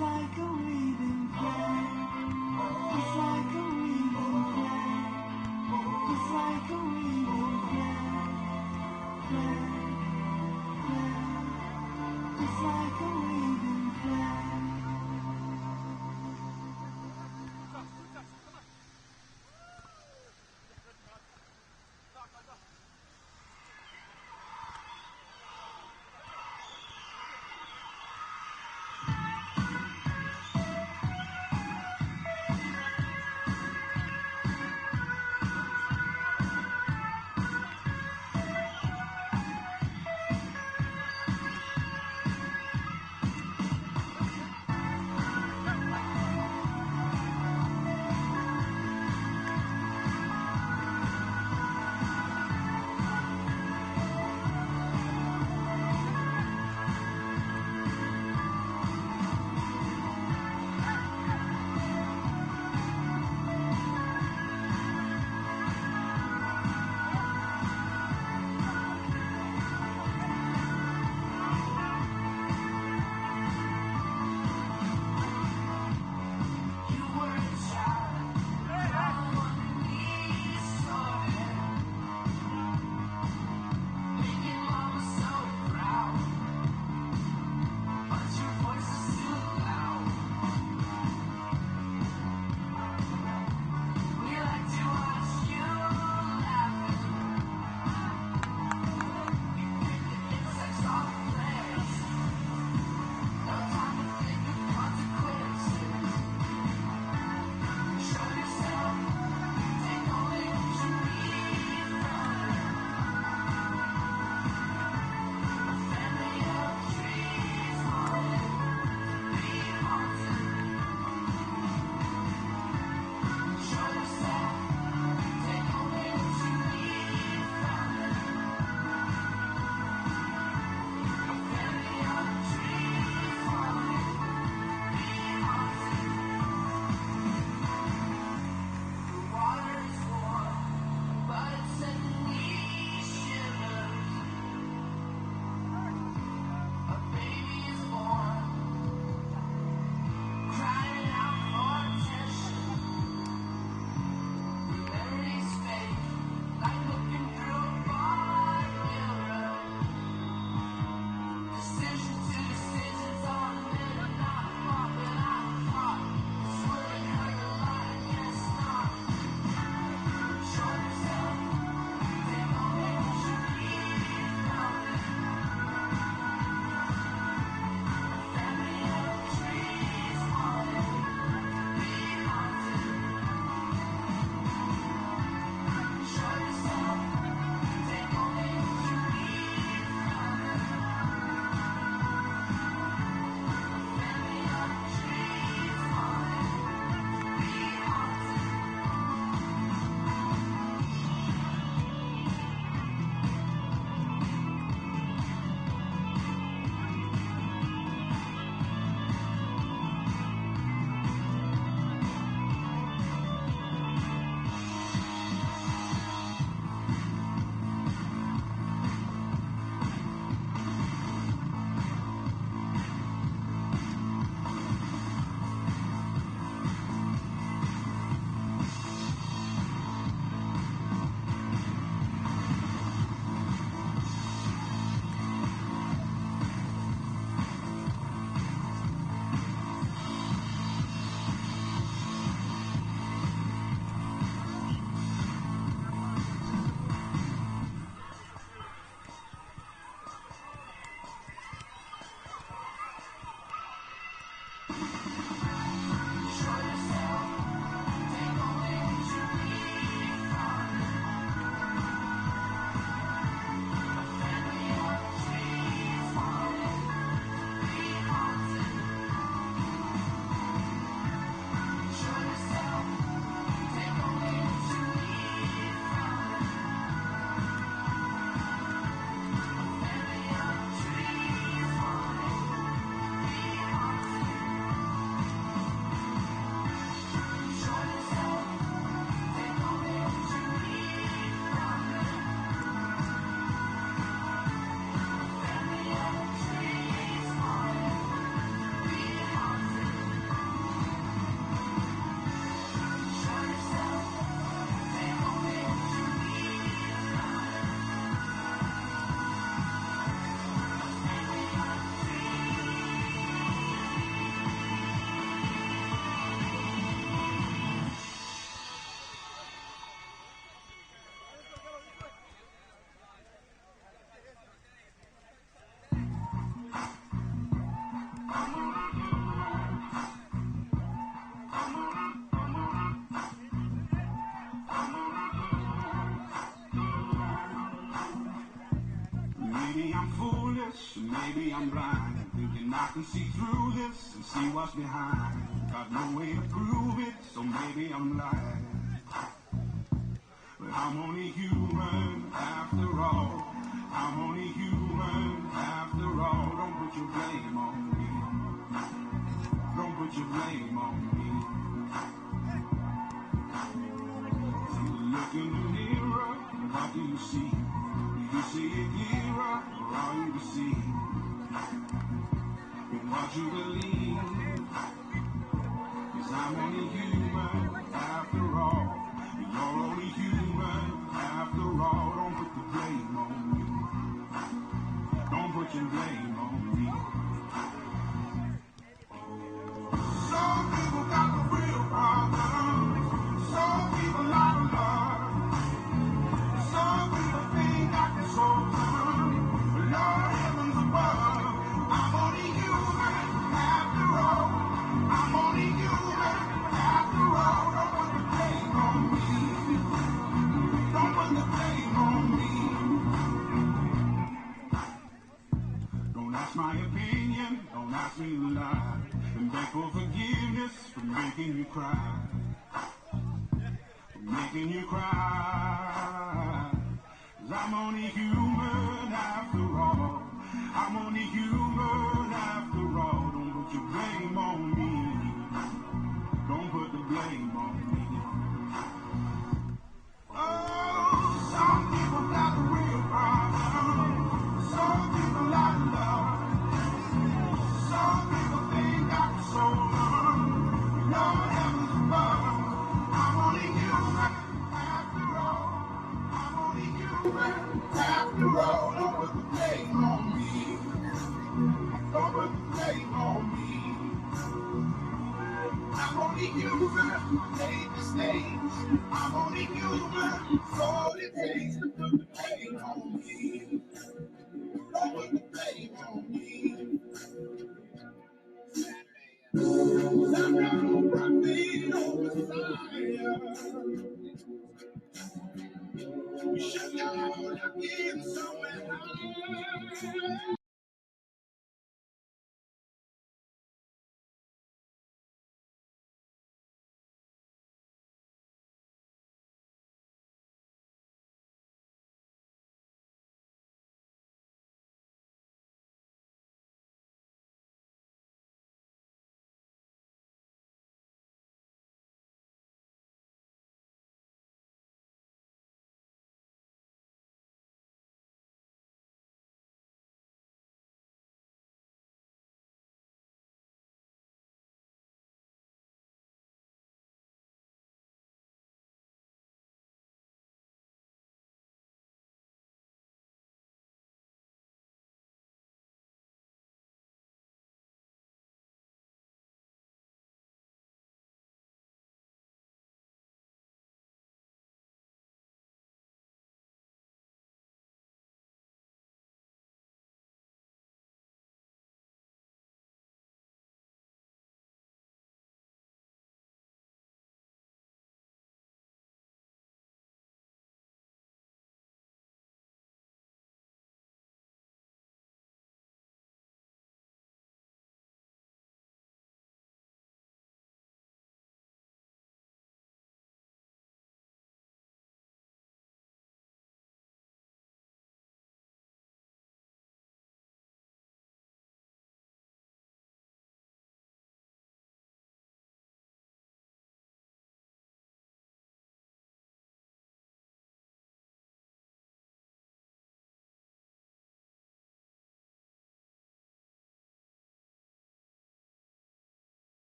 like a weaving thread. It's like a weaving thread. It's like a weaving thread. It's like a weaving thread. Maybe I'm foolish, maybe I'm blind, thinking I can see through this and see what's behind. Got no way to prove it, so maybe I'm lying. But I'm only human after all. I'm only human after all. Don't put your blame on me. Don't put your blame on me. Take a look in the mirror, what do you see? Do you see it clearer, or are you deceived in what you believe? 'Cause I'm only human after all. And you're only human after all. Don't put the blame on me. Don't put your blame on me. Some people got the real problem. Some people out of love. Some people think I can solve them. But Lord heavens above, I'm only human after all. I'm only human after all. Don't put the blame on me. Don't put the blame on me. Don't ask my opinion, don't ask me to lie. And beg for forgiveness for making you cry. For making you cry. 'Cause I'm only human after all. I'm only human after all. Don't put your blame on me. Don't put the blame on me. Oh, some people got a real problem. Some people out of love. Some people think I'm so long. Lord heavens above, I'm only human after all. I'm only human after all. Don't put the blame on me. Don't put the blame on me. I'm only human, made mistakes. I'm only human, so all it takes to put the blame on me. Don't put the blame on me. I know I feel Messiah. We should know that in somewhere high.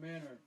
manner.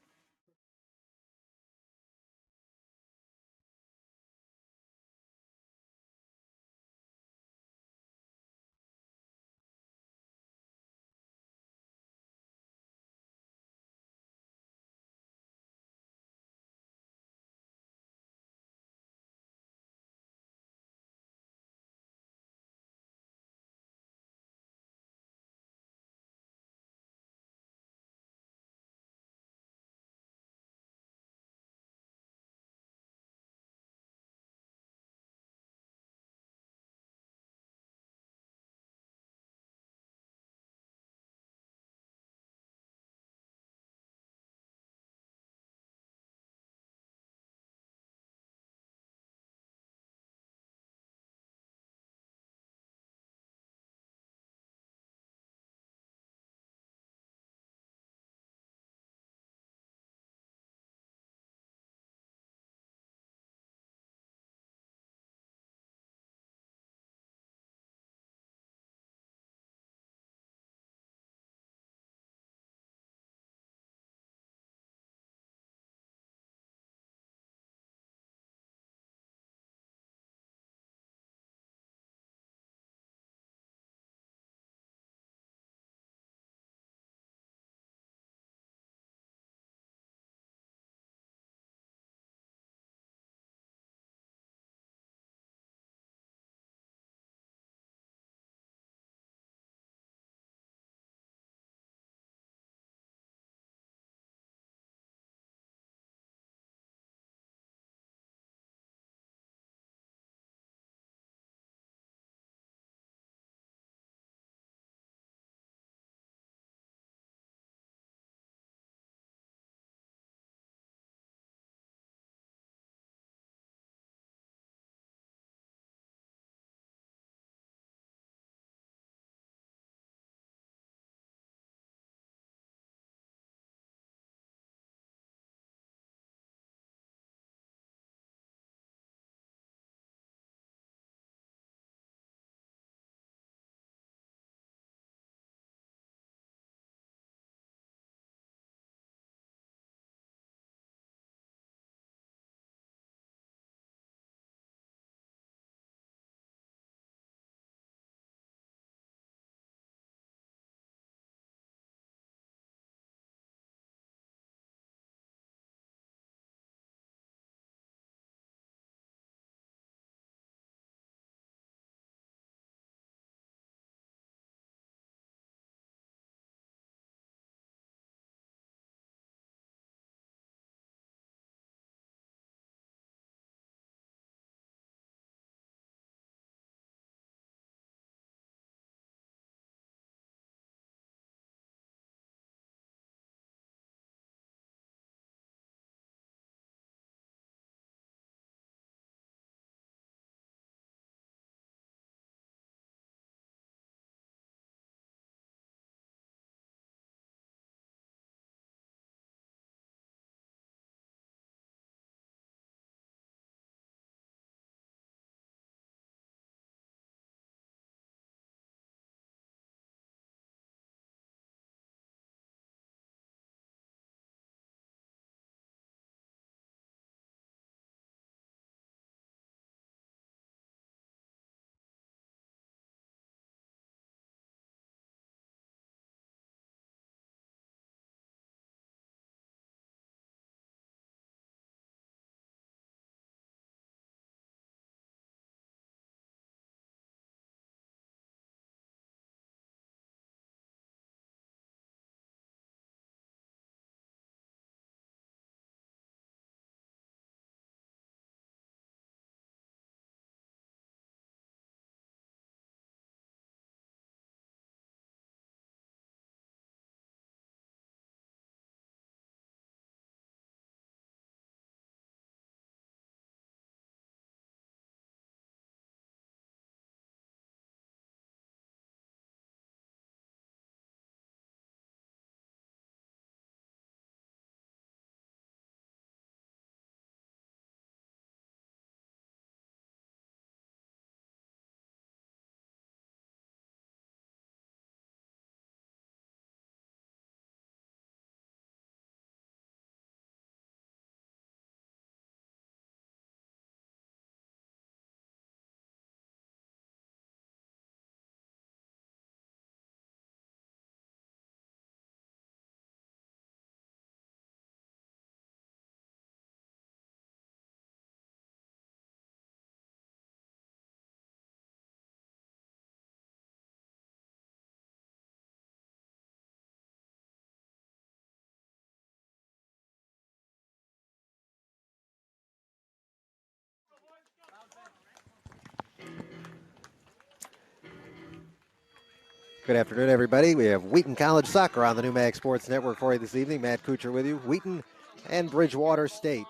Good afternoon, everybody. We have Wheaton College Soccer on the New Mag Sports Network for you this evening. Matt Kuchar with you. Wheaton and Bridgewater State.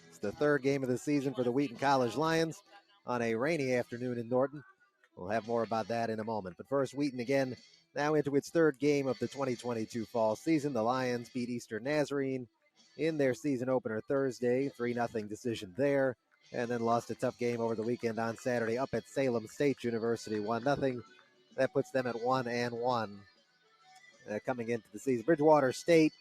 It's the third game of the season for the Wheaton College Lions on a rainy afternoon in Norton. We'll have more about that in a moment. But first, Wheaton again, now into its third game of the 2022 fall season. The Lions beat Eastern Nazarene in their season opener Thursday, 3-0 decision there, and then lost a tough game over the weekend on Saturday up at Salem State University, 1-0. That puts them at 1-1 coming into the season. Bridgewater State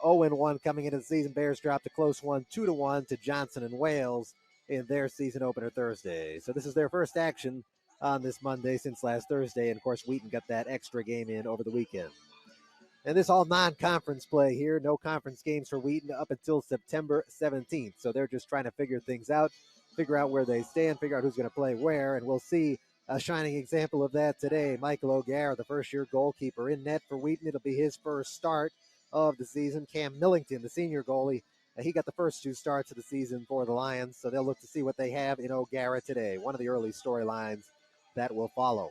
0-1 coming into the season. Bears dropped a close one, 2-1 to Johnson and Wales in their season opener Thursday. So this is their first action on this Monday since last Thursday. And of course, Wheaton got that extra game in over the weekend. And this all non-conference play here. No conference games for Wheaton up until September 17th. So they're just trying to figure things out, figure out where they stand, figure out who's going to play where. And we'll see a shining example of that today. Michael O'Gara, the first-year goalkeeper, in net for Wheaton. It'll be his first start of the season. Cam Millington, the senior goalie, he got the first two starts of the season for the Lions. So they'll look to see what they have in O'Gara today. One of the early storylines that will follow.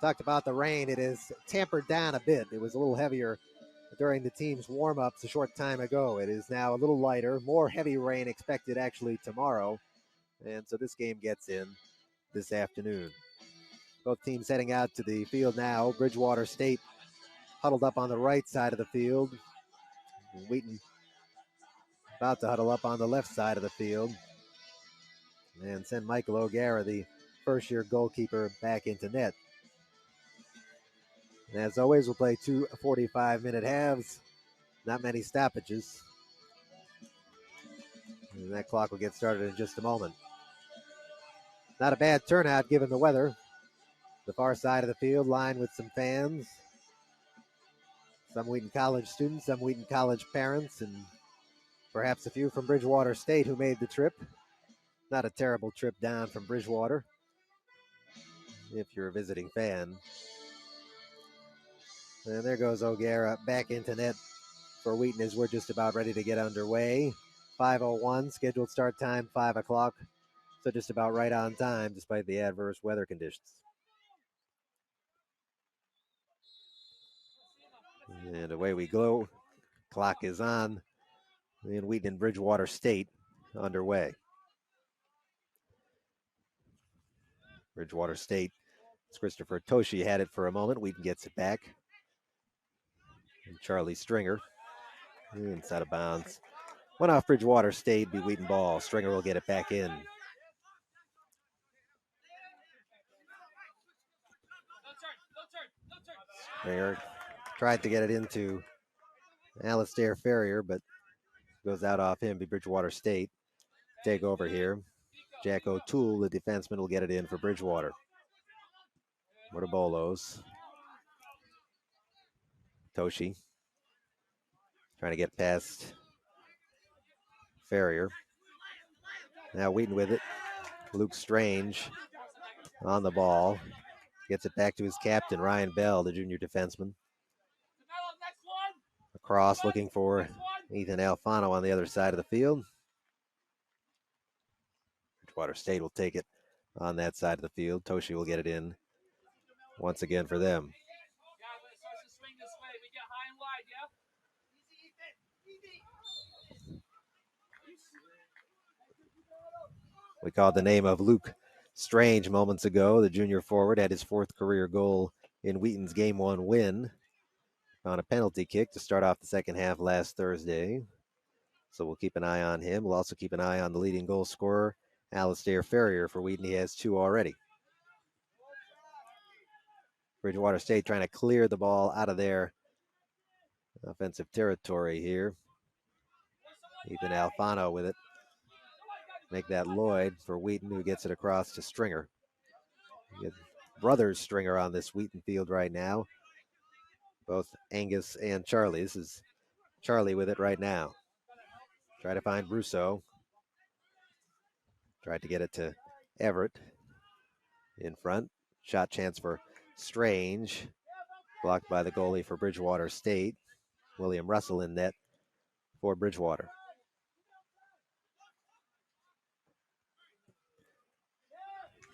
Talked about the rain. It is tampered down a bit. It was a little heavier during the team's warm-ups a short time ago. It is now a little lighter. More heavy rain expected actually tomorrow. And so this game gets in this afternoon. Both teams heading out to the field now. Bridgewater State huddled up on the right side of the field. Wheaton about to huddle up on the left side of the field. And send Michael O'Gara, the first-year goalkeeper, back into net. And as always, we'll play two 45-minute halves. Not many stoppages. And that clock will get started in just a moment. Not a bad turnout given the weather. The far side of the field lined with some fans. Some Wheaton College students, some Wheaton College parents, and perhaps a few from Bridgewater State who made the trip. Not a terrible trip down from Bridgewater if you're a visiting fan. And there goes O'Gara back into net for Wheaton as we're just about ready to get underway. 5:01, scheduled start time 5 o'clock. So just about right on time despite the adverse weather conditions. And away we go. Clock is on. And Wheaton and Bridgewater State underway. Bridgewater State. It's Christopher Toshi had it for a moment. Wheaton gets it back. And Charlie Stringer inside of bounds. Went off Bridgewater State, be Wheaton ball. Stringer will get it back in. Stringer tried to get it into Alistair Ferrier, but goes out off him. Be Bridgewater State. Take over here. Jack O'Toole, the defenseman, will get it in for Bridgewater. Mortabolos. Toshi trying to get past Ferrier. Now Wheaton with it. Luke Strange on the ball. Gets it back to his captain, Ryan Bell, the junior defenseman. Across looking for Ethan Alfano on the other side of the field. Bridgewater State will take it on that side of the field. Toshi will get it in once again for them. We called the name of Luke Strange moments ago. The junior forward had his fourth career goal in Wheaton's Game 1 win on a penalty kick to start off the second half last Thursday. So we'll keep an eye on him. We'll also keep an eye on the leading goal scorer, Alistair Ferrier for Wheaton. He has two already. Bridgewater State trying to clear the ball out of their offensive territory here. Ethan Alfano with it. Make that Lloyd for Wheaton, who gets it across to Stringer. Brothers Stringer on this Wheaton field right now. Both Angus and Charlie. This is Charlie with it right now. Try to find Brousseau. Tried to get it to Everett in front. Shot chance for Strange. Blocked by the goalie for Bridgewater State. William Russell in net for Bridgewater.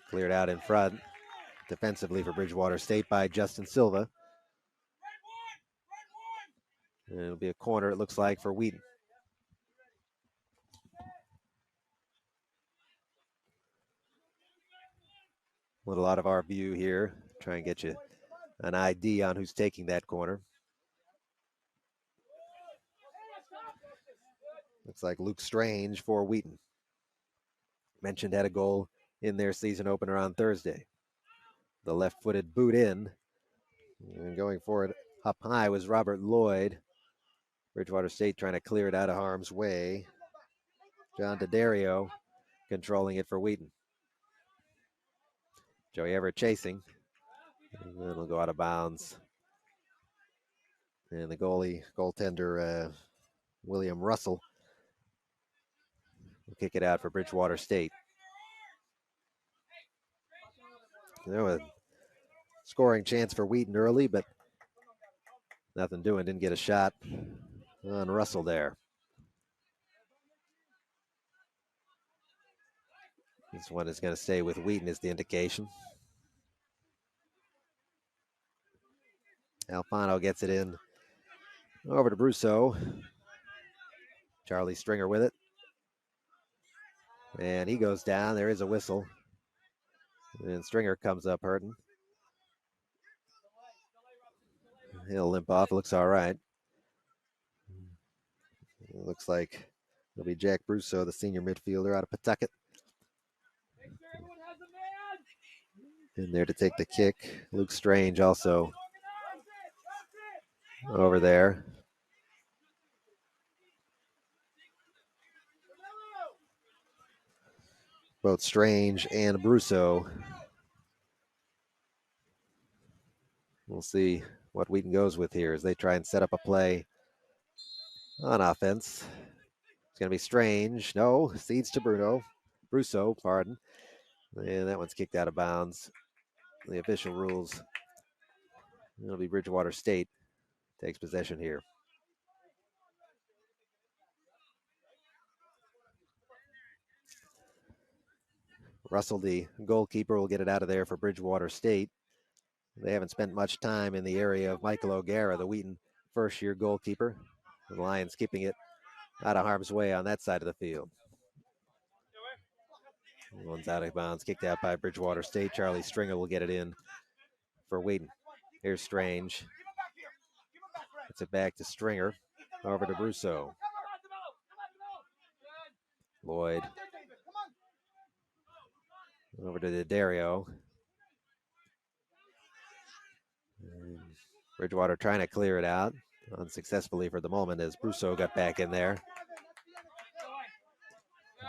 Cleared out in front. defensively for Bridgewater State by Justin Silva. And it'll be a corner, it looks like, for Wheaton. A little out of our view here. Try and get you an ID on who's taking that corner. Looks like Luke Strange for Wheaton. Mentioned had a goal in their season opener on Thursday. The left-footed boot in. And going for it up high was Robert Lloyd. Bridgewater State trying to clear it out of harm's way. John D'Addario controlling it for Wheaton. Joey Everett chasing. And then it'll go out of bounds. And the goaltender, William Russell, will kick it out for Bridgewater State. There was a scoring chance for Wheaton early, but nothing doing. Didn't get a shot on Russell there. This one is going to stay with Wheaton is the indication. Alfano gets it in over to Brousseau. Charlie Stringer with it. And he goes down. There is a whistle. And Stringer comes up hurting. He'll limp off. Looks all right. It looks like it'll be Jack Brousseau, the senior midfielder out of Pawtucket. In there to take the kick. Luke Strange also over there. Both Strange and Brousseau. We'll see what Wheaton goes with here as they try and set up a play on offense. It's going to be Strange. No, cedes to Brousseau, pardon. And that one's kicked out of bounds. The official rules. It'll be Bridgewater State takes possession here. Russell, the goalkeeper, will get it out of there for Bridgewater State. They haven't spent much time in the area of Michael O'Gara, the Wheaton first-year goalkeeper. The Lions keeping it out of harm's way on that side of the field. One's out of bounds, kicked out by Bridgewater State. Charlie Stringer will get it in for Wheaton. Here's Strange. Gets it back to Stringer. Over to Brousseau. Lloyd. Over to D'Addario. Bridgewater trying to clear it out. Unsuccessfully for the moment as Brousseau got back in there.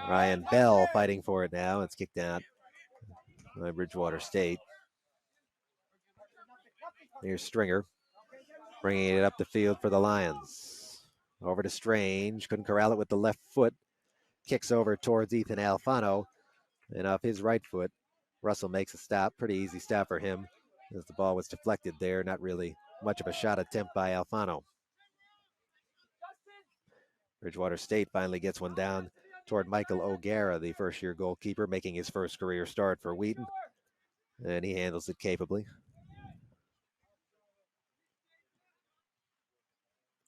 Ryan Bell fighting for it now. It's kicked out by Bridgewater State. Here's Stringer bringing it up the field for the Lions. Over to Strange. Couldn't corral it with the left foot. Kicks over towards Ethan Alfano. And off his right foot, Russell makes a stop. Pretty easy stop for him as the ball was deflected there. Not really much of a shot attempt by Alfano. Bridgewater State finally gets one down toward Michael O'Gara, the first-year goalkeeper, making his first career start for Wheaton. And he handles it capably.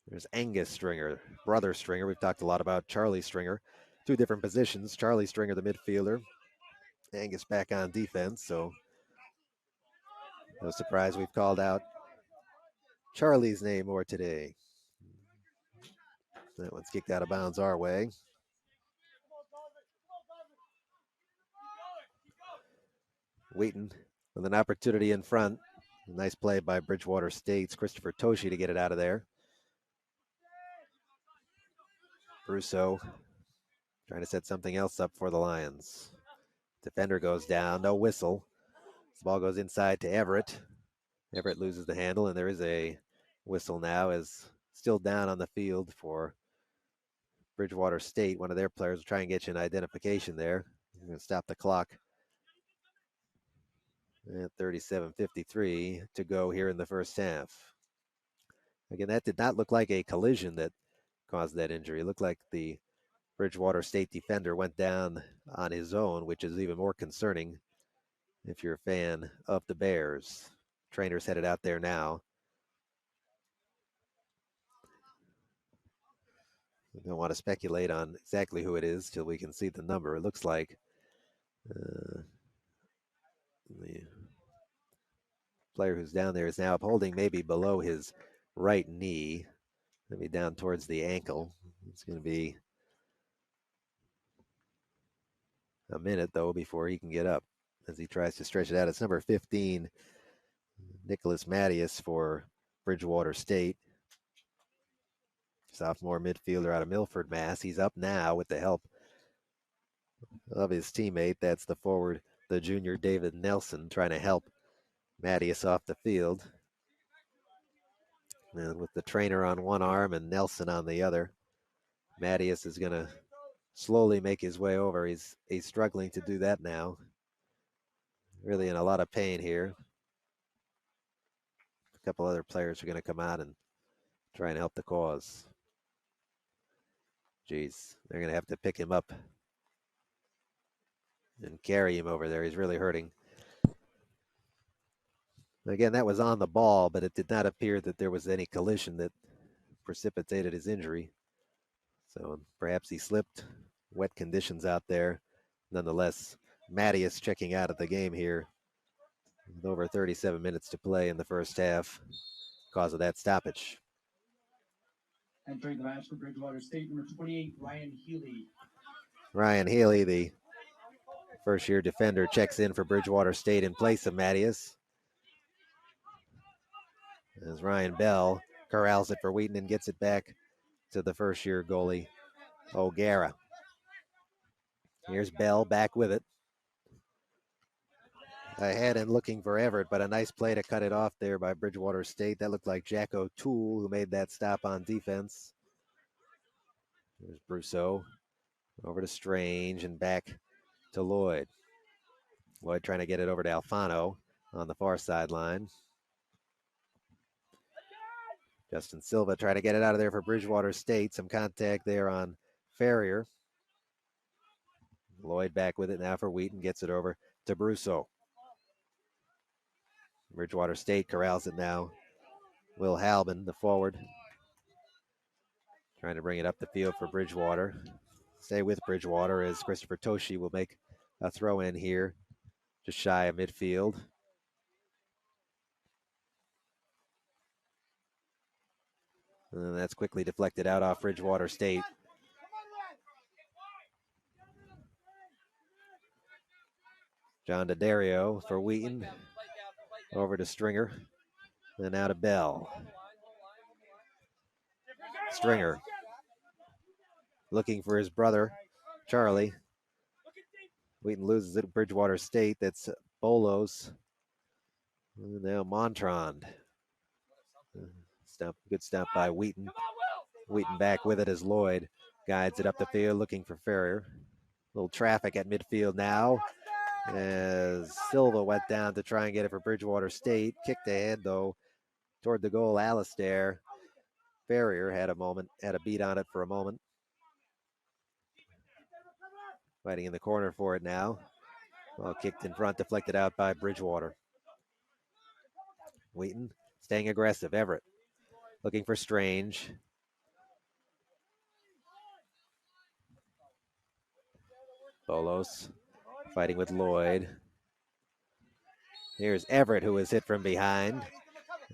There's Angus Stringer, brother Stringer. We've talked a lot about Charlie Stringer. Two different positions. Charlie Stringer, the midfielder. Angus back on defense, so no surprise we've called out Charlie's name more today. That one's kicked out of bounds our way. Wheaton with an opportunity in front. A nice play by Bridgewater State's Christopher Toshi to get it out of there. Brousseau trying to set something else up for the Lions. Defender goes down, no whistle. The ball goes inside to Everett. Everett loses the handle, and there is a whistle now as still down on the field for Bridgewater State. One of their players will try and get you an identification there. You're going to stop the clock at 37:53 to go here in the first half. Again, that did not look like a collision that caused that injury. It looked like the Bridgewater State defender went down on his own, which is even more concerning if you're a fan of the Bears. Trainer's headed out there now. I don't want to speculate on exactly who it is till we can see the number. It looks like the player who's down there is now upholding maybe below his right knee, maybe down towards the ankle. It's going to be a minute, though, before he can get up as he tries to stretch it out. It's number 15, Nicholas Mattias for Bridgewater State. Sophomore midfielder out of Milford, Mass. He's up now with the help of his teammate. That's the forward, the junior David Nelson, trying to help Mattias off the field. And with the trainer on one arm and Nelson on the other, Mattias is going to slowly make his way over. He's struggling to do that now. Really in a lot of pain here. A couple other players are going to come out and try and help the cause. Geez, they're going to have to pick him up and carry him over there. He's really hurting. Again, that was on the ball, but it did not appear that there was any collision that precipitated his injury. So perhaps he slipped. Wet conditions out there. Nonetheless, Mattias checking out of the game here with over 37 minutes to play in the first half because of that stoppage. Entering the match for Bridgewater State, number 28, Ryan Healy. Ryan Healy, the first-year defender, checks in for Bridgewater State in place of Mattias. As Ryan Bell corrals it for Wheaton and gets it back to the first-year goalie, O'Gara. Here's Bell back with it. Ahead and looking for Everett, but a nice play to cut it off there by Bridgewater State. That looked like Jack O'Toole who made that stop on defense. There's Brousseau over to Strange and back to Lloyd. Lloyd trying to get it over to Alfano on the far sideline. Justin Silva trying to get it out of there for Bridgewater State. Some contact there on Ferrier. Lloyd back with it now for Wheaton. Gets it over to Brousseau. Bridgewater State corrals it now. Will Halbin, the forward, trying to bring it up the field for Bridgewater. Stay with Bridgewater as Christopher Toshi will make a throw in here, just shy of midfield. And that's quickly deflected out off Bridgewater State. John D'Addario for Wheaton. Over to Stringer. Then out to Bell. Stringer looking for his brother, Charlie. Wheaton loses it to Bridgewater State. That's Bolos. And now Montrond. Good stop by Wheaton. Wheaton back with it as Lloyd guides it up the field looking for Ferrier. Little traffic at midfield now as Silva went down to try and get it for Bridgewater State. Kicked ahead though toward the goal. Alistair. Ferrier had a beat on it for a moment. Fighting in the corner for it now. Well, kicked in front, deflected out by Bridgewater. Wheaton staying aggressive. Everett looking for Strange. Bolos fighting with Lloyd. Here's Everett, who was hit from behind.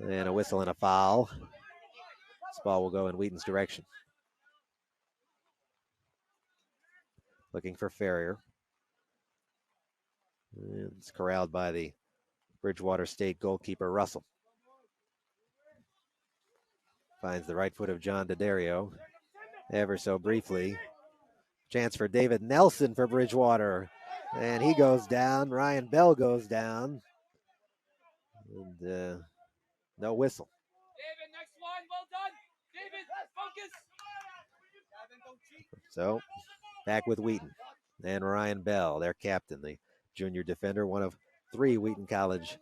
And a whistle and a foul. This ball will go in Wheaton's direction. Looking for Ferrier. And it's corralled by the Bridgewater State goalkeeper, Russell. Finds the right foot of John D'Addario. Ever so briefly. Chance for David Nelson for Bridgewater. And he goes down. Ryan Bell goes down. And no whistle. David, next one. Well done. David, focus. So back with Wheaton and Ryan Bell, their captain, the junior defender, one of three Wheaton College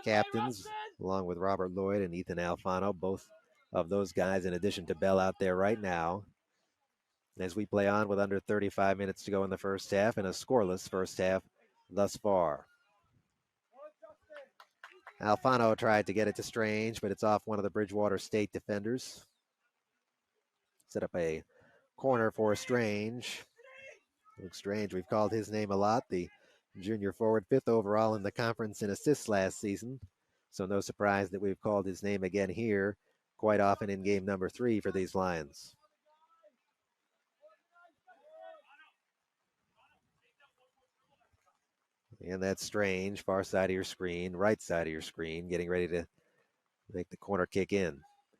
captains, along with Robert Lloyd and Ethan Alfano, both of those guys, in addition to Bell, out there right now. As we play on with under 35 minutes to go in the first half and a scoreless first half thus far. Alfano tried to get it to Strange, but it's off one of the Bridgewater State defenders. Set up a corner for Strange. Luke Strange, we've called his name a lot. The junior forward, 5th overall in the conference in assists last season. So no surprise that we've called his name again here quite often in game number 3 for these Lions. And that's Strange, far side of your screen, right side of your screen, getting ready to make the corner kick in.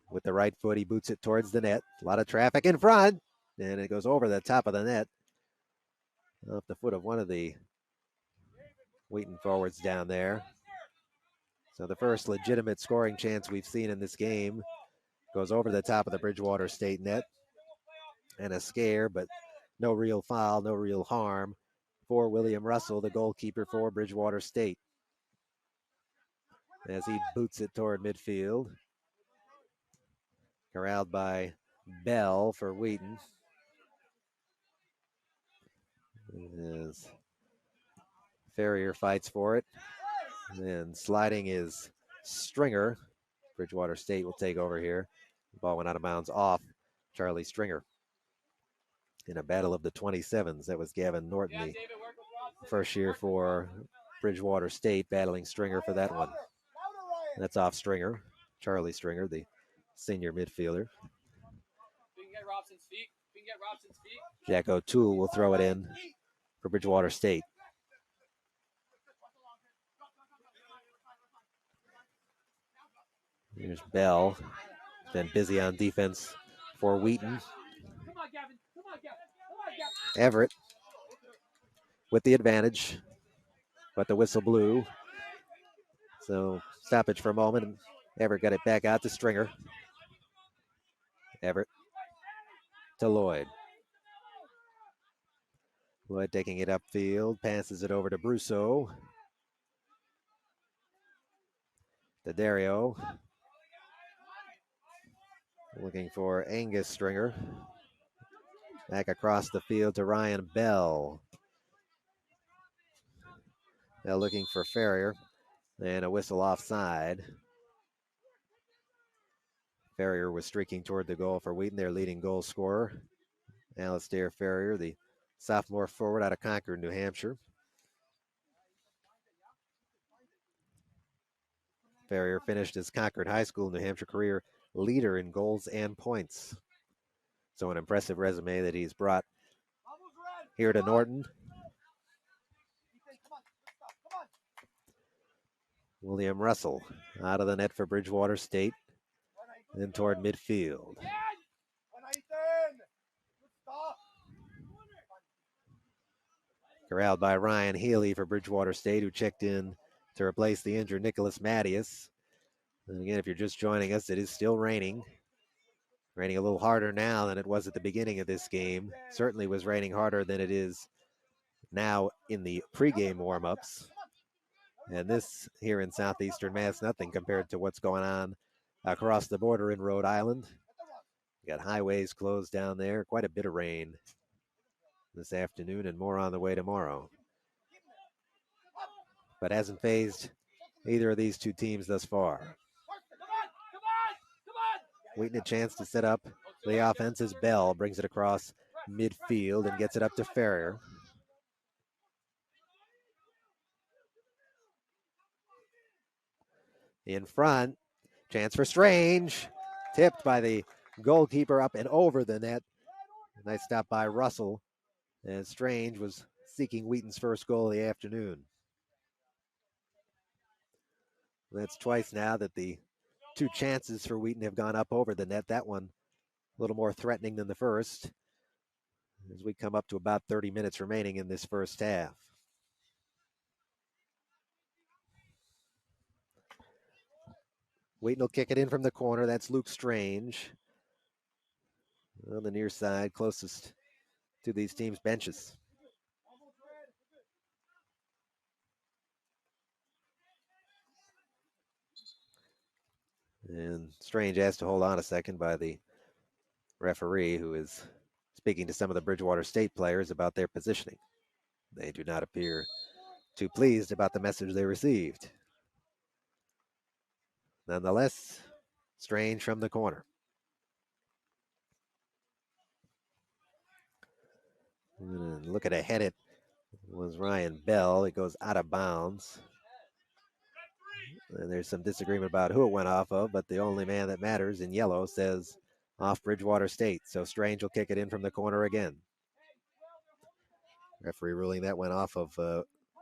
With the right foot, he boots it towards the net. A lot of traffic in front, and it goes over the top of the net. Off the foot of one of the Wheaton forwards down there. So the first legitimate scoring chance we've seen in this game goes over the top of the Bridgewater State net. And a scare, but no real foul, no real harm for William Russell, the goalkeeper for Bridgewater State, as he boots it toward midfield. Corralled by Bell for Wheaton. As Ferrier fights for it. And sliding is Stringer. Bridgewater State will take over here. The ball went out of bounds off Charlie Stringer. In a battle of the 27s, that was Gavin Norton, the first year for Bridgewater State, battling Stringer for that one. That's off Stringer, Charlie Stringer, the senior midfielder. Jack O'Toole will throw it in for Bridgewater State. Here's Bell, been busy on defense for Wheaton. Everett with the advantage, but the whistle blew. So stoppage for a moment, and Everett got it back out to Stringer. Everett to Lloyd. Lloyd taking it upfield, passes it over to Brousseau. To Dario. Looking for Angus Stringer. Back across the field to Ryan Bell. Now looking for Ferrier. And a whistle offside. Ferrier was streaking toward the goal for Wheaton, their leading goal scorer. Alistair Ferrier, the sophomore forward out of Concord, New Hampshire. Ferrier finished his Concord High School, New Hampshire career leader in goals and points. So an impressive resume that he's brought here to Norton. William Russell out of the net for Bridgewater State. Then toward midfield. Corralled by Ryan Healy for Bridgewater State, who checked in to replace the injured Nicholas Mattias. And again, if you're just joining us, it is still raining. Raining a little harder now than it was at the beginning of this game. Certainly was raining harder than it is now in the pregame warm-ups. And this here in southeastern Mass, nothing compared to what's going on across the border in Rhode Island. You got highways closed down there. Quite a bit of rain this afternoon and more on the way tomorrow. But hasn't fazed either of these two teams thus far. Wheaton a chance to set up the offense as Bell brings it across midfield and gets it up to Ferrier. In front, chance for Strange. Tipped by the goalkeeper up and over the net. Nice stop by Russell. And Strange was seeking Wheaton's first goal of the afternoon. That's twice now that the two chances for Wheaton have gone up over the net. That one a little more threatening than the first, as we come up to about 30 minutes remaining in this first half. Wheaton will kick it in from the corner. That's Luke Strange on the near side, closest to these teams' benches. And Strange has to hold on a second by the referee, who is speaking to some of the Bridgewater State players about their positioning. They do not appear too pleased about the message they received. Nonetheless, Strange from the corner. Looking ahead, it was Ryan Bell. It goes out of bounds. And there's some disagreement about who it went off of, but the only man that matters in yellow says off Bridgewater State. So Strange will kick it in from the corner again. Referee ruling that went off of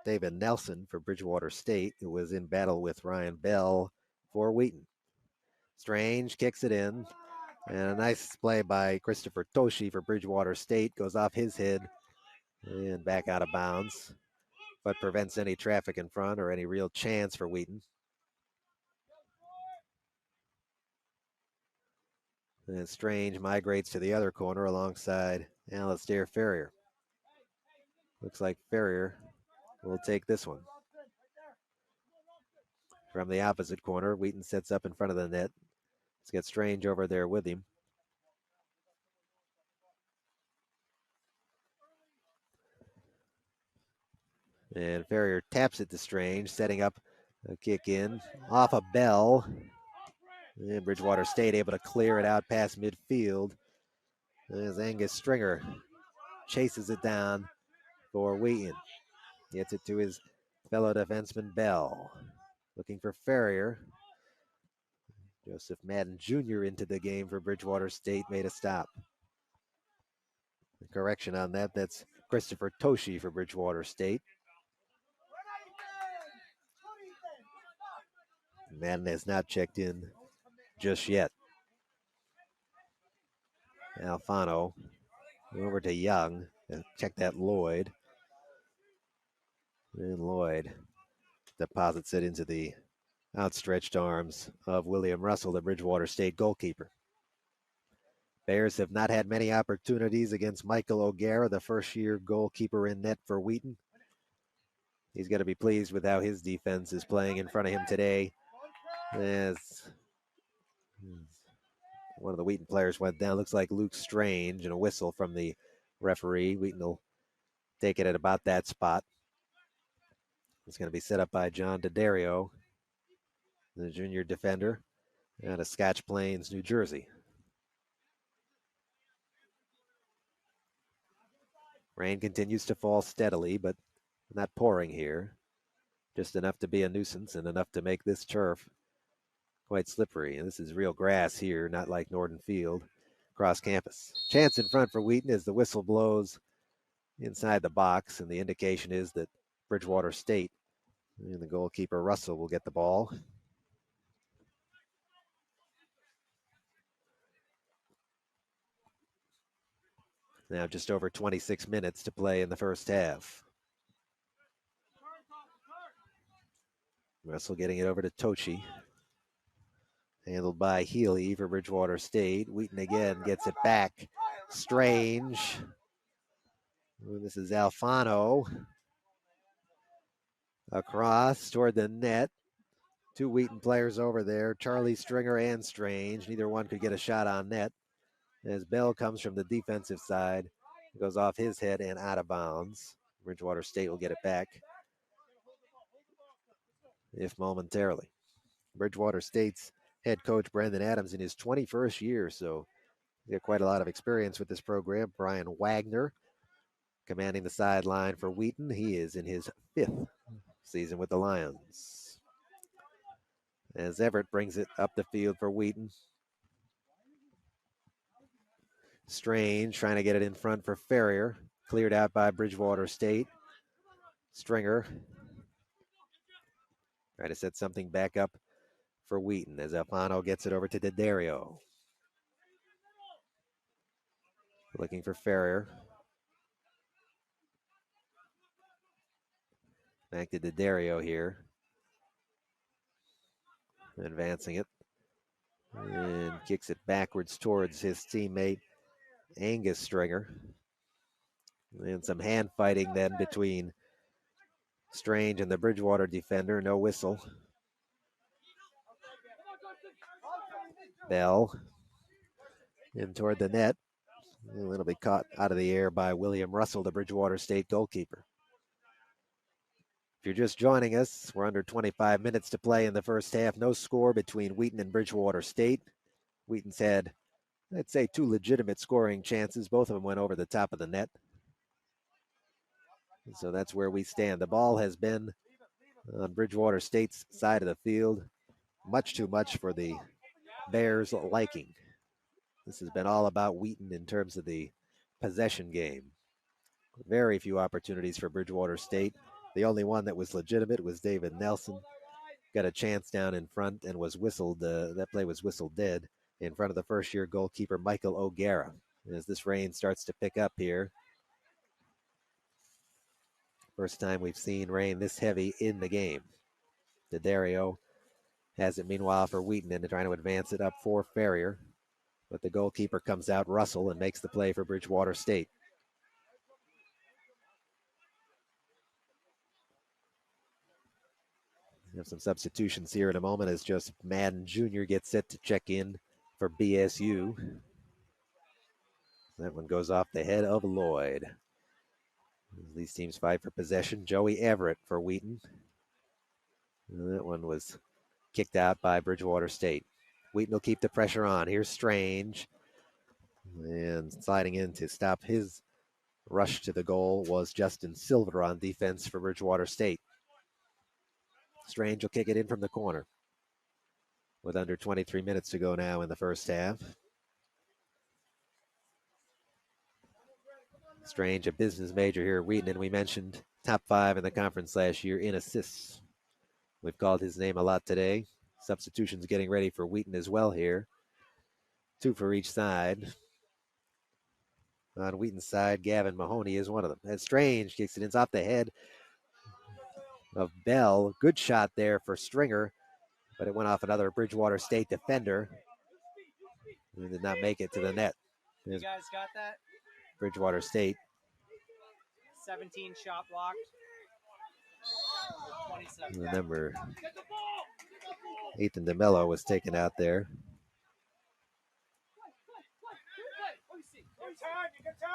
David Nelson for Bridgewater State, who was in battle with Ryan Bell for Wheaton. Strange kicks it in. And a nice play by Christopher Toshi for Bridgewater State. Goes off his head and back out of bounds, but prevents any traffic in front or any real chance for Wheaton. And Strange migrates to the other corner alongside Alistair Ferrier. Looks like Ferrier will take this one. From the opposite corner, Wheaton sets up in front of the net. Let's get Strange over there with him. And Ferrier taps it to Strange, setting up a kick in off a Bell. And Bridgewater State able to clear it out past midfield as Angus Stringer chases it down for Wheaton. Gets it to his fellow defenseman Bell. Looking for Ferrier. Joseph Madden Jr. into the game for Bridgewater State, made a stop. The correction on that, that's Christopher Toshi for Bridgewater State. Madden has not checked in just yet. Alfano over to Young. Check that Lloyd. And Lloyd deposits it into the outstretched arms of William Russell, the Bridgewater State goalkeeper. Bears have not had many opportunities against Michael O'Gara, the first-year goalkeeper in net for Wheaton. He's going to be pleased with how his defense is playing in front of him today. As one of the Wheaton players went down, looks like Luke Strange, and a whistle from the referee. Wheaton will take it at about that spot. It's going to be set up by John D'Addario, the junior defender out of Scotch Plains, New Jersey. Rain continues to fall steadily, but not pouring here. Just enough to be a nuisance and enough to make this turf quite slippery. And this is real grass here, not like Norton Field across campus. Chance in front for Wheaton as the whistle blows inside the box, and the indication is that Bridgewater State and the goalkeeper Russell will get the ball. Now just over 26 minutes to play in the first half. Russell getting it over to Tochi. Handled by Healy for Bridgewater State. Wheaton again gets it back. Strange. This is Alfano. Across toward the net. Two Wheaton players over there, Charlie Stringer and Strange. Neither one could get a shot on net. As Bell comes from the defensive side, it goes off his head and out of bounds. Bridgewater State will get it back, if momentarily. Bridgewater State's head coach Brandon Adams in his 21st year, so he got quite a lot of experience with this program. Brian Wagner commanding the sideline for Wheaton. He is in his 5th season with the Lions. As Everett brings it up the field for Wheaton. Strange trying to get it in front for Ferrier. Cleared out by Bridgewater State. Stringer trying to set something back up for Wheaton as Alfano gets it over to D'Addario. Looking for Ferrier. Back to D'Addario here. Advancing it. And kicks it backwards towards his teammate Angus Stringer. And some hand fighting then between Strange and the Bridgewater defender. No whistle. Bell in toward the net. And it'll be caught out of the air by William Russell, the Bridgewater State goalkeeper. If you're just joining us, we're under 25 minutes to play in the first half. No score between Wheaton and Bridgewater State. Wheaton's had, I'd say, 2 legitimate scoring chances. Both of them went over the top of the net. So that's where we stand. The ball has been on Bridgewater State's side of the field, much too much for the Bears' liking. This has been all about Wheaton in terms of the possession game. Very few opportunities for Bridgewater State. The only one that was legitimate was David Nelson. Got a chance down in front and was whistled. That play was whistled dead in front of the first-year goalkeeper Michael O'Gara. As this rain starts to pick up here, first time we've seen rain this heavy in the game. D'Addario has it meanwhile for Wheaton and trying to advance it up for Ferrier. But the goalkeeper comes out, Russell, and makes the play for Bridgewater State. We have some substitutions here in a moment as Joseph Madden Jr. gets set to check in for BSU. That one goes off the head of Lloyd. These teams fight for possession. Joey Everett for Wheaton. And that one was kicked out by Bridgewater State. Wheaton will keep the pressure on. Here's Strange. And sliding in to stop his rush to the goal was Justin Silver on defense for Bridgewater State. Strange will kick it in from the corner with under 23 minutes to go now in the first half. Strange, a business major here at Wheaton, and we mentioned top 5 in the conference last year in assists. We've called his name a lot today. Substitutions getting ready for Wheaton as well here. 2 for each side. On Wheaton's side, Gavin Mahoney is one of them. And Strange kicks it in off the head of Bell. Good shot there for Stringer, but it went off another Bridgewater State defender. He did not make it to the net. You guys got that? Bridgewater State. 17 shot blocked. 27. Remember, Ethan DeMello was taken out there.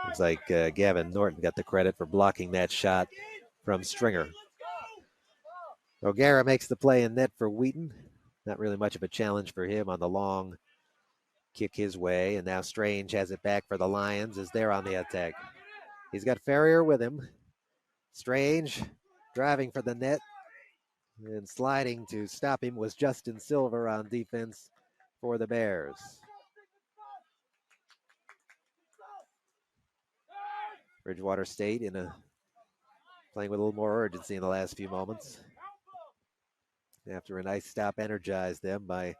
Looks like Gavin Norton got the credit for blocking that shot from Stringer. O'Gara makes the play in net for Wheaton. Not really much of a challenge for him on the long kick his way. And now Strange has it back for the Lions as they're on the attack. He's got Ferrier with him. Strange driving for the net. And sliding to stop him was Justin Silver on defense for the Bears. Bridgewater State playing with a little more urgency in the last few moments. After a nice stop energized them by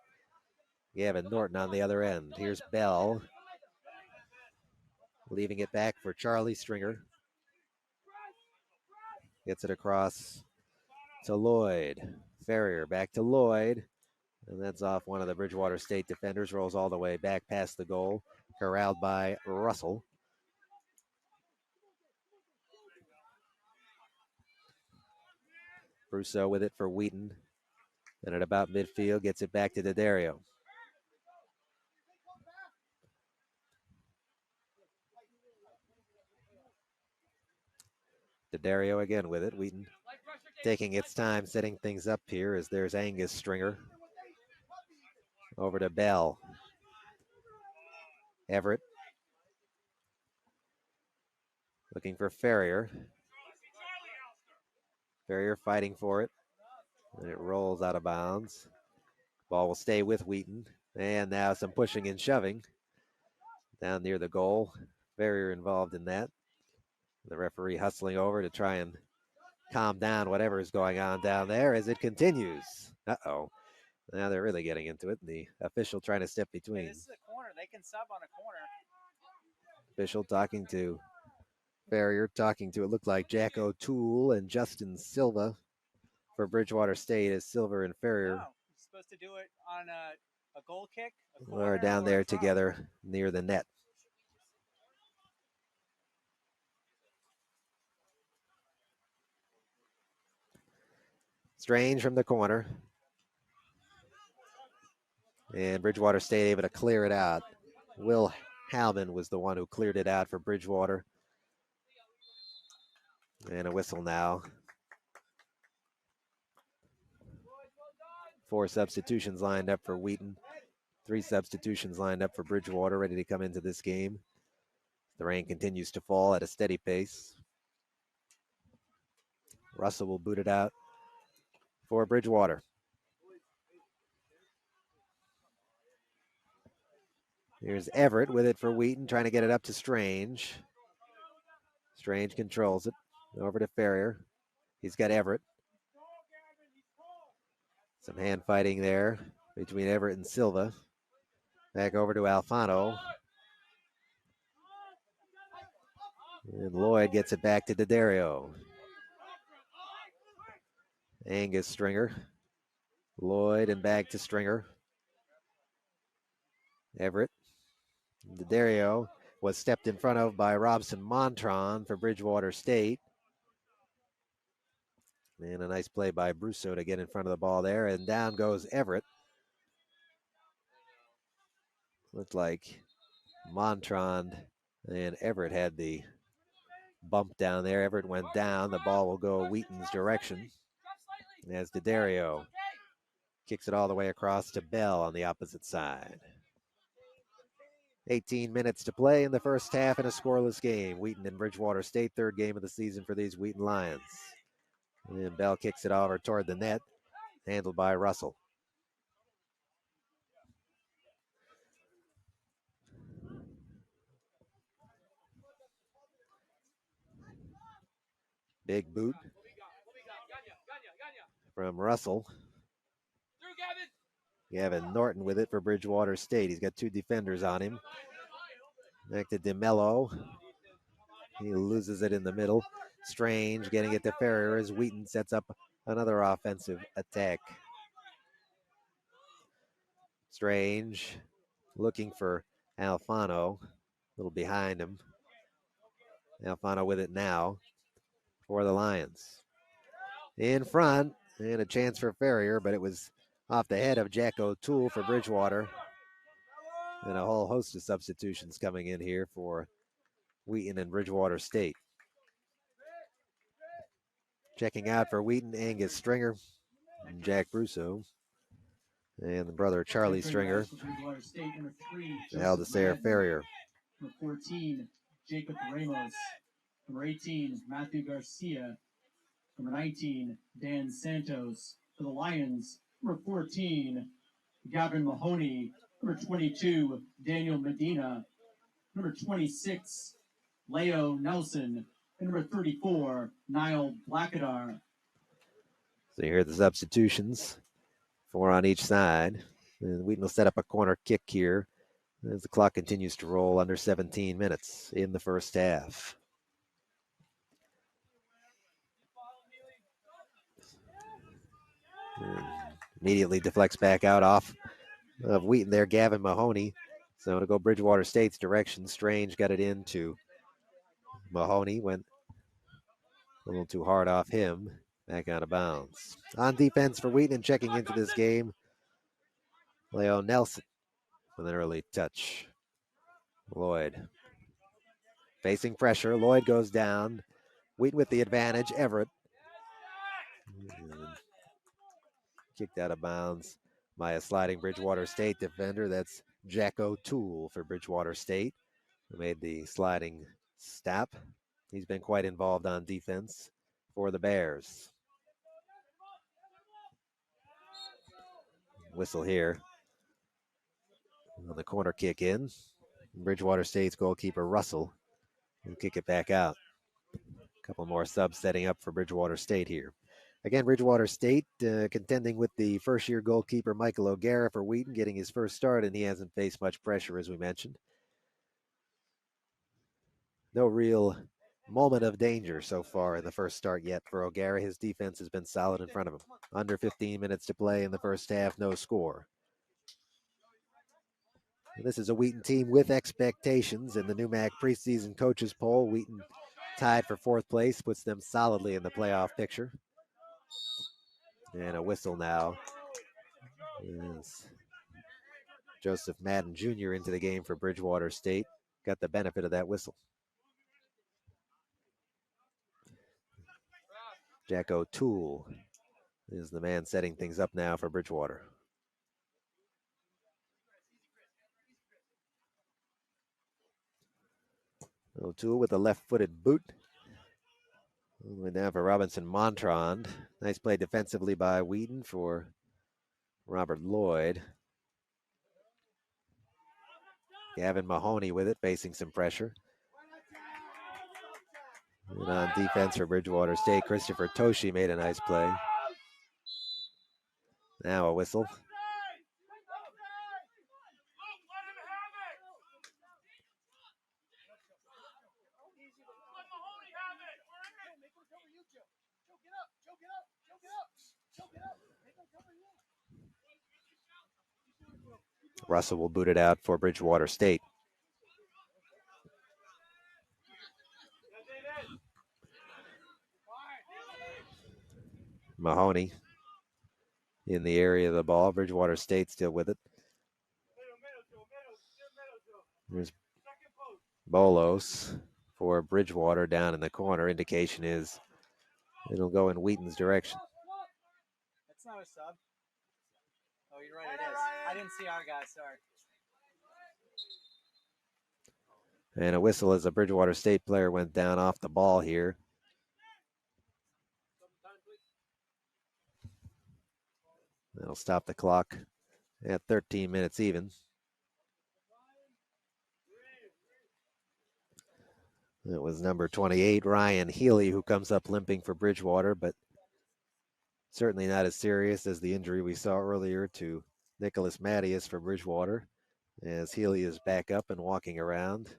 Gavin Norton on the other end. Here's Bell. Leaving it back for Charlie Stringer. Gets it across to Lloyd. Ferrier back to Lloyd. And that's off one of the Bridgewater State defenders. Rolls all the way back past the goal. Corralled by Russell. Brousseau with it for Wheaton. And at about midfield, gets it back to D'Addario. D'Addario again with it. Wheaton taking its time, setting things up here as there's Angus Stringer. Over to Bell. Everett. Looking for Ferrier. Ferrier fighting for it. And it rolls out of bounds. Ball will stay with Wheaton. And now some pushing and shoving down near the goal. Ferrier involved in that. The referee hustling over to try and calm down whatever is going on down there as it continues. Uh-oh. Now they're really getting into it. The official trying to step between. Hey, this is a corner. They can sub on a corner. Official talking to Ferrier, talking to, it looked like Jack O'Toole and Justin Silva for Bridgewater State as Silver and Ferrier. No, you're supposed to do it on a goal kick. Are down there together near the net. Strange from the corner. And Bridgewater State able to clear it out. Will Halman was the one who cleared it out for Bridgewater. And a whistle now. 4 substitutions lined up for Wheaton. 3 substitutions lined up for Bridgewater, ready to come into this game. The rain continues to fall at a steady pace. Russell will boot it out for Bridgewater. Here's Everett with it for Wheaton, trying to get it up to Strange. Strange controls it. Over to Ferrier. He's got Everett. Some hand fighting there between Everett and Silva. Back over to Alfano. And Lloyd gets it back to D'Addario. Angus Stringer. Lloyd and back to Stringer. Everett. D'Addario was stepped in front of by Robson Montron for Bridgewater State. And a nice play by Brusso to get in front of the ball there. And down goes Everett. Looked like Montron and Everett had the bump down there. Everett went down. The ball will go Wheaton's direction. As D'Addario kicks it all the way across to Bell on the opposite side. 18 minutes to play in the first half in a scoreless game. Wheaton and Bridgewater State, third game of the season for these Wheaton Lions. And Bell kicks it over toward the net, handled by Russell. Big boot from Russell. Gavin Norton with it for Bridgewater State. He's got 2 defenders on him. Back to DeMello. He loses it in the middle. Strange getting it to Ferrier as Wheaton sets up another offensive attack. Strange looking for Alfano. A little behind him. Alfano with it now for the Lions. In front, and a chance for Ferrier, but it was off the head of Jack O'Toole for Bridgewater. And a whole host of substitutions coming in here for Wheaton and Bridgewater State. Checking out for Wheaton, Angus Stringer and Jack Brusso. And the brother Charlie Stringer. Aldasair Ferrier. Number 14, Jacob Ramos. Number 18, Matthew Garcia. Number 19, Dan Santos. For the Lions, number 14, Gavin Mahoney. Number 22, Daniel Medina. Number 26, Leo Nelson. And number 34, Niall Blackadar. So you hear the substitutions, 4 on each side. And Wheaton will set up a corner kick here as the clock continues to roll, under 17 minutes in the first half. And immediately deflects back out off of Wheaton there, Gavin Mahoney. So to go Bridgewater State's direction. Strange got it into Mahoney, went a little too hard off him, back out of bounds. On defense for Wheaton and checking into this game, Leo Nelson with an early touch. Lloyd facing pressure. Lloyd goes down. Wheaton with the advantage. Everett kicked out of bounds by a sliding Bridgewater State defender. That's Jack O'Toole for Bridgewater State, who made the sliding stop. He's been quite involved on defense for the Bears. Whistle here on the corner kick in. Bridgewater State's goalkeeper Russell will kick it back out. A couple more subs setting up for Bridgewater State here. Again, Bridgewater State contending with the first-year goalkeeper Michael O'Gara for Wheaton, getting his first start, and he hasn't faced much pressure, as we mentioned. No real moment of danger so far in the first start yet for O'Gara. His defense has been solid in front of him. Under 15 minutes to play in the first half, no score. This is a Wheaton team with expectations in the NEWMAC preseason coaches poll. Wheaton tied for 4th place, puts them solidly in the playoff picture. And a whistle now. Yes. Joseph Madden Jr. into the game for Bridgewater State. Got the benefit of that whistle. Jack O'Toole is the man setting things up now for Bridgewater. O'Toole with a left-footed boot. All the way down for Robinson Montrond. Nice play defensively by Wheaton for Robert Lloyd. Gavin Mahoney with it, facing some pressure. And on defense for Bridgewater State, Christopher Toshi made a nice play. Now a whistle. Russell will boot it out for Bridgewater State. Mahoney in the area of the ball. Bridgewater State still with it. There's Bolos for Bridgewater down in the corner. Indication is it'll go in Wheaton's direction. That's not a sub. Oh, you're right, it is. I didn't see our guy, sorry. And a whistle as a Bridgewater State player went down off the ball here. That'll stop the clock at 13 minutes even. It was number 28, Ryan Healy, who comes up limping for Bridgewater, but certainly not as serious as the injury we saw earlier to Nicholas Mattias for Bridgewater, as Healy is back up and walking around.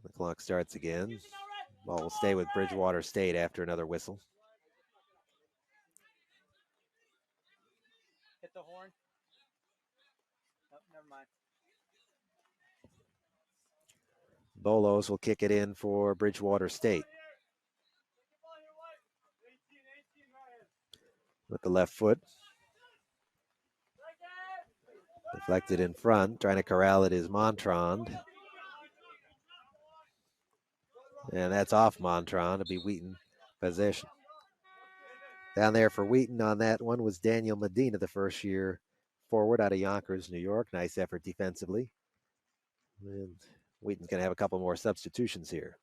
The clock starts again. Ball will stay with Bridgewater State after another whistle. Hit the horn. Oh, never mind. Bolos will kick it in for Bridgewater State. With the left foot. Deflected in front. Trying to corral it is Montrond. And that's off Montrond. It'll be Wheaton possession. Down there for Wheaton on that one was Daniel Medina, the first year forward out of Yonkers, New York. Nice effort defensively. And Wheaton's going to have a couple more substitutions here.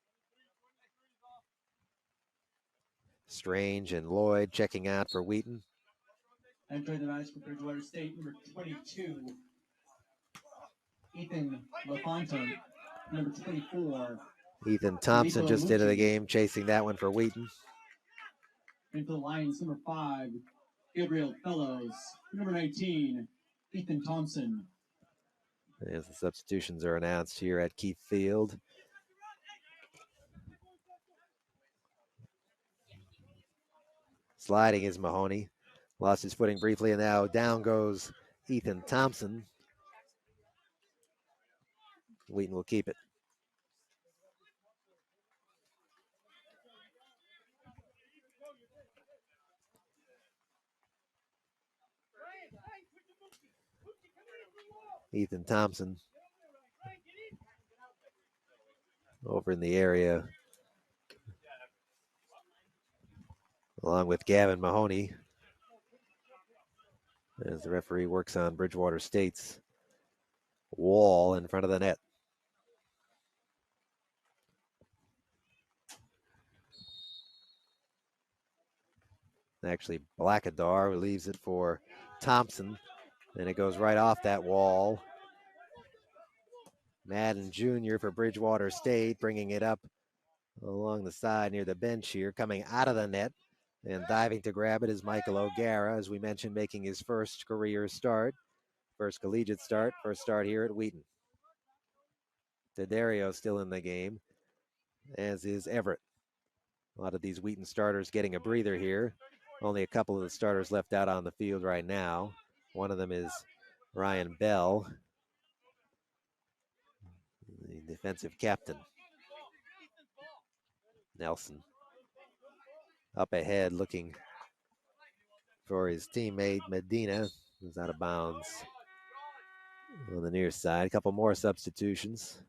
Strange and Lloyd checking out for Wheaton. Entering the match for Bridgewater State, number 22, Ethan LaFontaine, number 24. Ethan Thompson just into the game, chasing that one for Wheaton. Into the Lions, number 5, Gabriel Fellows, number 19, Ethan Thompson. As the substitutions are announced here at Keith Field. Sliding is Mahoney. Lost his footing briefly, and now down goes Ethan Thompson. Wheaton will keep it. Ethan Thompson over in the area along with Gavin Mahoney as the referee works on Bridgewater State's wall in front of the net. Actually, Blackadar leaves it for Thompson, and it goes right off that wall. Madden Jr. for Bridgewater State, bringing it up along the side near the bench here, coming out of the net, and diving to grab it is Michael O'Gara, as we mentioned, making his first career start, first collegiate start, first start here at Wheaton. D'Addario still in the game, as is Everett. A lot of these Wheaton starters getting a breather here. Only a couple of the starters left out on the field right now. One of them is Ryan Bell, the defensive captain. Nelson up ahead looking for his teammate Medina, who's out of bounds. on the near side. A couple more substitutions.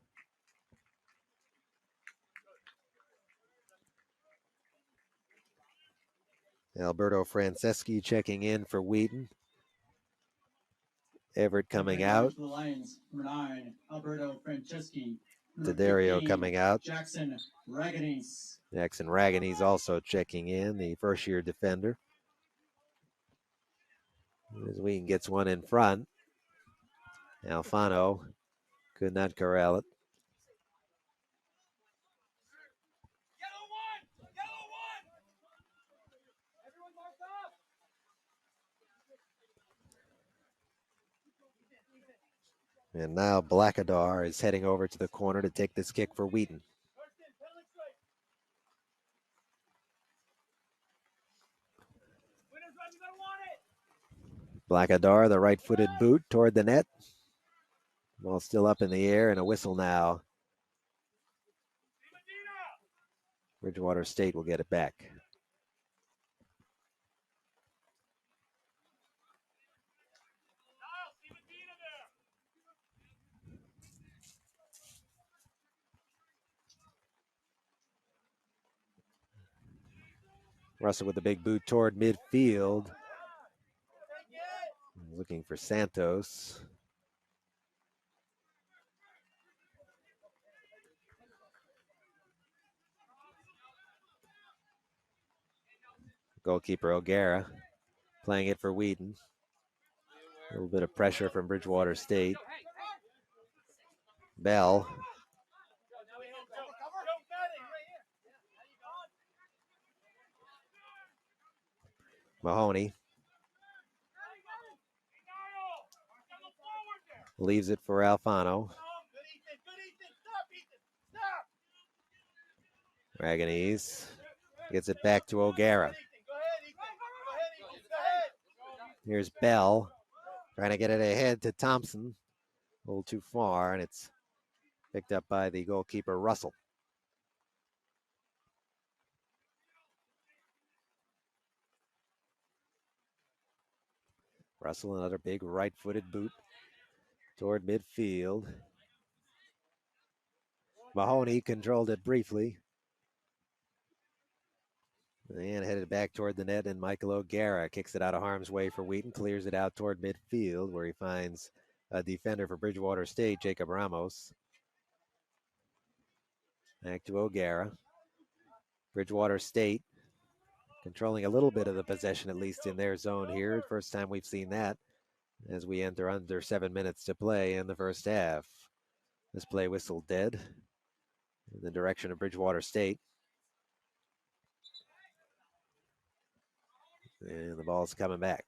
Alberto Franceschi checking in for Wheaton. Everett coming out. For the Lions, number 9, Alberto Franceschi. D'Addario coming out. Jackson Raganes. Jackson Raganes also checking in, the first-year defender. As Wheaton gets one in front. Alfano could not corral it. And now Blackadar is heading over to the corner to take this kick for Wheaton. Blackadar, the right-footed boot toward the net. Ball still up in the air and a whistle now. Bridgewater State will get it back. Russell with the big boot toward midfield. Looking for Santos. Goalkeeper O'Gara playing it for Wheaton. A little bit of pressure from Bridgewater State. Bell. Mahoney. Leaves it for Alfano. Raganese gets it back to O'Gara. Here's Bell trying to get it ahead to Thompson. A little too far, and it's picked up by the goalkeeper, Russell. Russell, another big right-footed boot toward midfield. Mahoney controlled it briefly. And headed back toward the net, and Michael O'Gara kicks it out of harm's way for Wheaton, clears it out toward midfield, where he finds a defender for Bridgewater State, Jacob Ramos. Back to O'Gara. Bridgewater State controlling a little bit of the possession, at least in their zone here. First time we've seen that as we enter under 7 minutes to play in the first half. This play whistled dead in the direction of Bridgewater State. And the ball's coming back.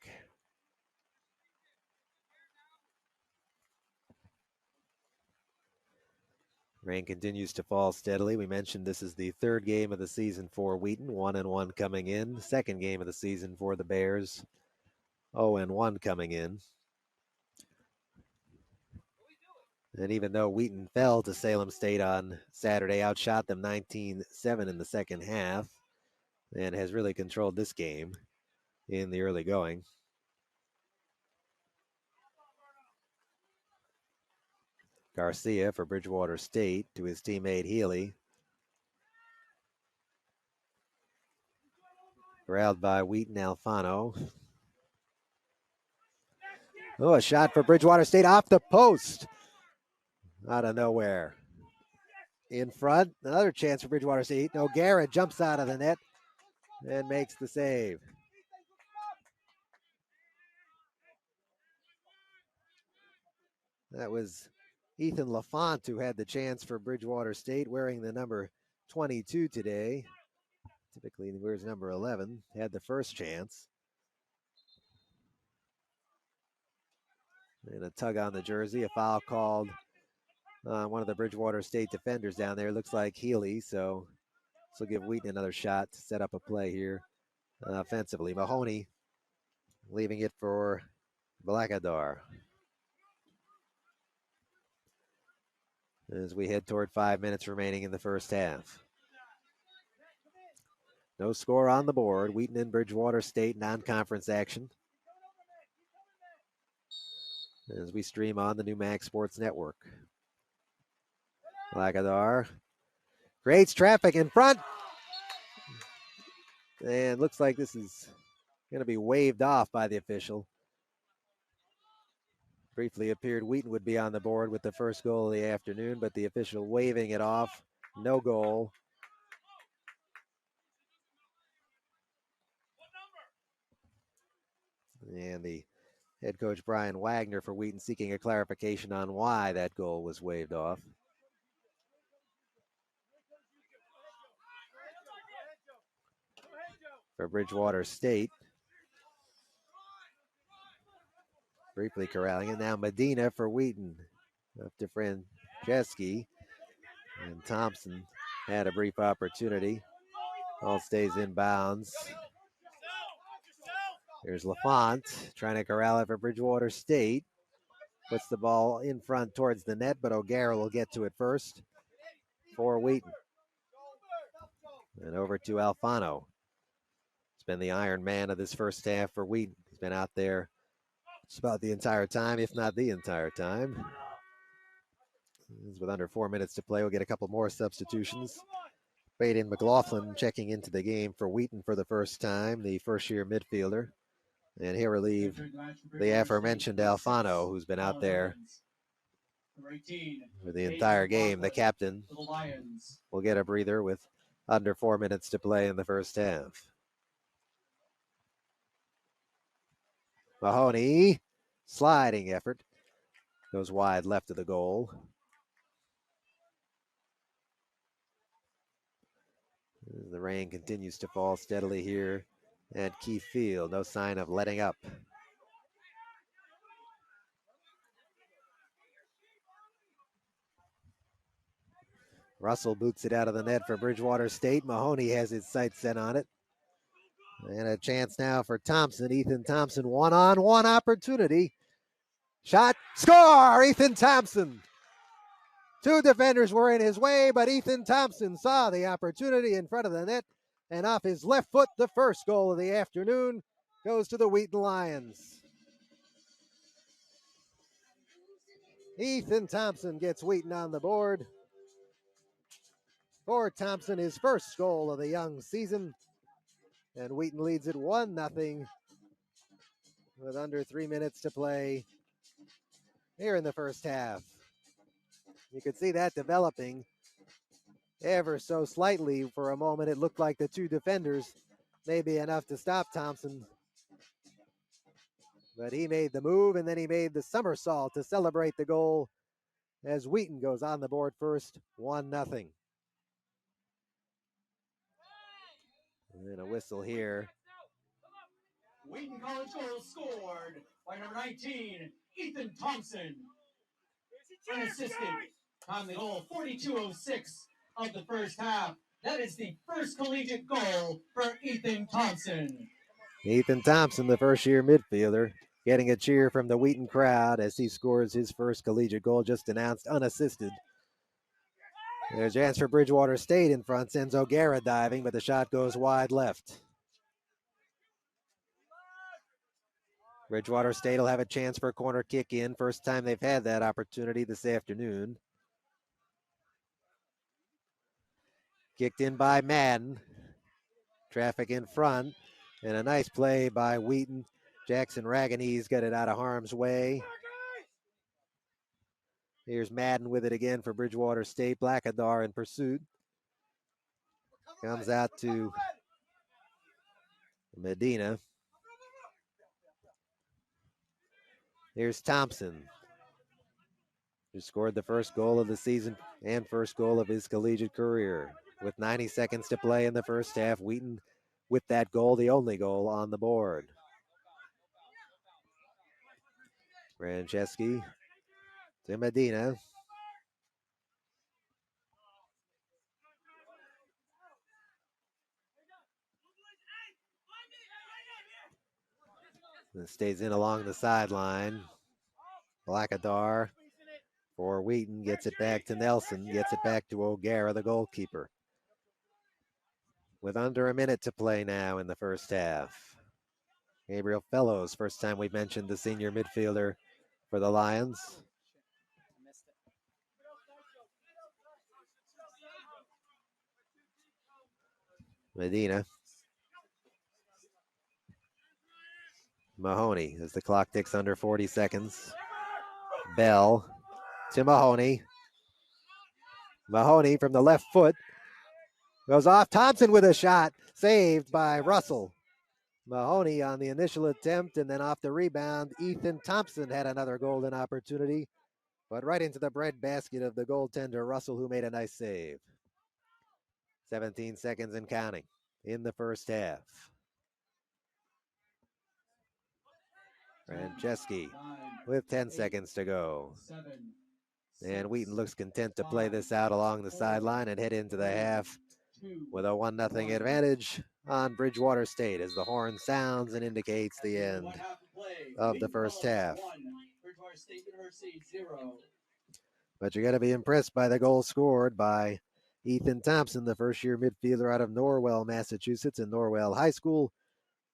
Rain continues to fall steadily. We mentioned this is the third game of the season for Wheaton, 1-1 coming in. Second game of the season for the Bears, 0-1 coming in. And even though Wheaton fell to Salem State on Saturday, outshot them 19-7 in the second half, and has really controlled this game in the early going. Garcia for Bridgewater State to his teammate Healy. Corralled by Wheaton. Alfano. Oh, a shot for Bridgewater State off the post. Out of nowhere. In front, another chance for Bridgewater State. O'Gara jumps out of the net and makes the save. That was Ethan Lafont who had the chance for Bridgewater State, wearing the number 22 today. Typically he wears number 11. Had the first chance. And a tug on the jersey, a foul called on one of the Bridgewater State defenders down there. Looks like Healy, so this will give Wheaton another shot to set up a play here offensively. Mahoney leaving it for Blackadar. As we head toward 5 minutes remaining in the first half. No score on the board. Wheaton and Bridgewater State non-conference action. as we stream on the new Mag Sports Network. Blackadar creates traffic in front. And looks like this is going to be waved off by the official. Briefly appeared Wheaton would be on the board with the first goal of the afternoon, but the official waving it off. No goal. And the head coach Brian Wagner for Wheaton seeking a clarification on why that goal was waved off. For Bridgewater State, briefly corralling it. Now Medina for Wheaton. Up to Franceschi. And Thompson had a brief opportunity. Ball stays in bounds. Here's Lafont trying to corral it for Bridgewater State. Puts the ball in front towards the net, but O'Gara will get to it first for Wheaton. And over to Alfano. He's been the iron man of this first half for Wheaton. He's been out there just about the entire time, if not the entire time. With under 4 minutes to play, we'll get a couple more substitutions. Baden McLaughlin checking into the game for Wheaton for the first time, the first-year midfielder. And he'll relieve the aforementioned Alfano, who's been out there for the entire game. The captain will get a breather with under 4 minutes to play in the first half. Mahoney, sliding effort, goes wide left of the goal. The rain continues to fall steadily here at Keefe Field. No sign of letting up. Russell boots it out of the net for Bridgewater State. Mahoney has his sights set on it. And a chance now for Thompson. Ethan Thompson, one-on-one opportunity. Shot, score! Ethan Thompson. Two defenders were in his way, but Ethan Thompson saw the opportunity in front of the net. And off his left foot, the first goal of the afternoon goes to the Wheaton Lions. Ethan Thompson gets Wheaton on the board. For Thompson, his first goal of the young season. And Wheaton leads it 1-0 with under 3 minutes to play here in the first half. You could see that developing ever so slightly. For a moment, it looked like the two defenders may be enough to stop Thompson. But he made the move, and then he made the somersault to celebrate the goal as Wheaton goes on the board first, 1-0. And then a whistle here. Wheaton College goal scored by number 19, Ethan Thompson. Unassisted. On the goal, 42:06 of the first half. That is the first collegiate goal for Ethan Thompson. Ethan Thompson, the first-year midfielder, getting a cheer from the Wheaton crowd as he scores his first collegiate goal, just announced, unassisted. There's a chance for Bridgewater State in front. Sends O'Gara diving, but the shot goes wide left. Bridgewater State will have a chance for a corner kick in. First time they've had that opportunity this afternoon. Kicked in by Madden. Traffic in front. And a nice play by Wheaton. Jackson Raganese got it out of harm's way. Here's Madden with it again for Bridgewater State. Blackadar in pursuit. Comes out to Medina. Here's Thompson, who scored the first goal of the season and first goal of his collegiate career. With 90 seconds to play in the first half, Wheaton with that goal, the only goal on the board. Franceschi to Medina. And stays in along the sideline. Blackadar for Wheaton gets it back to Nelson, gets it back to O'Gara, the goalkeeper. With under a minute to play now in the first half. Gabriel Fellows, first time we've mentioned the senior midfielder for the Lions. I missed it. Medina. Mahoney as the clock ticks under 40 seconds. Bell to Mahoney. Mahoney from the left foot goes off. Thompson with a shot, saved by Russell. Mahoney on the initial attempt, and then off the rebound, Ethan Thompson had another golden opportunity, but right into the breadbasket of the goaltender Russell, who made a nice save. 17 seconds and counting in the first half. Franceschi with 10 seconds to go. And Wheaton looks content to play this out along the sideline and head into the half with a 1-0 advantage on Bridgewater State as the horn sounds and indicates the end of the first half. But you got to be impressed by the goal scored by Ethan Thompson, the first-year midfielder out of Norwell, Massachusetts, in Norwell High School.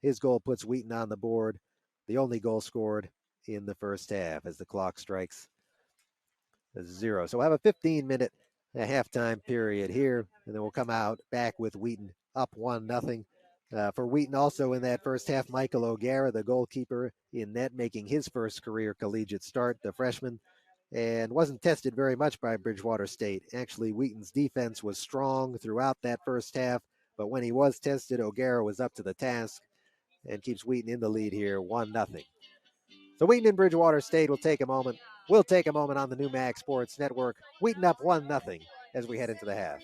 His goal puts Wheaton on the board, the only goal scored in the first half as the clock strikes 0. So we'll have a 15-minute halftime period here, and then we'll come out back with Wheaton up 1-0. For Wheaton also in that first half, Michael O'Gara, the goalkeeper in net, making his first career collegiate start, the freshman, and wasn't tested very much by Bridgewater State. Actually, Wheaton's defense was strong throughout that first half, but when he was tested, O'Gara was up to the task and keeps Wheaton in the lead here, 1-0. So Wheaton and Bridgewater State will take a moment. We'll take a moment on the new Mag Sports Network. Wheaton up 1-0 as we head into the half.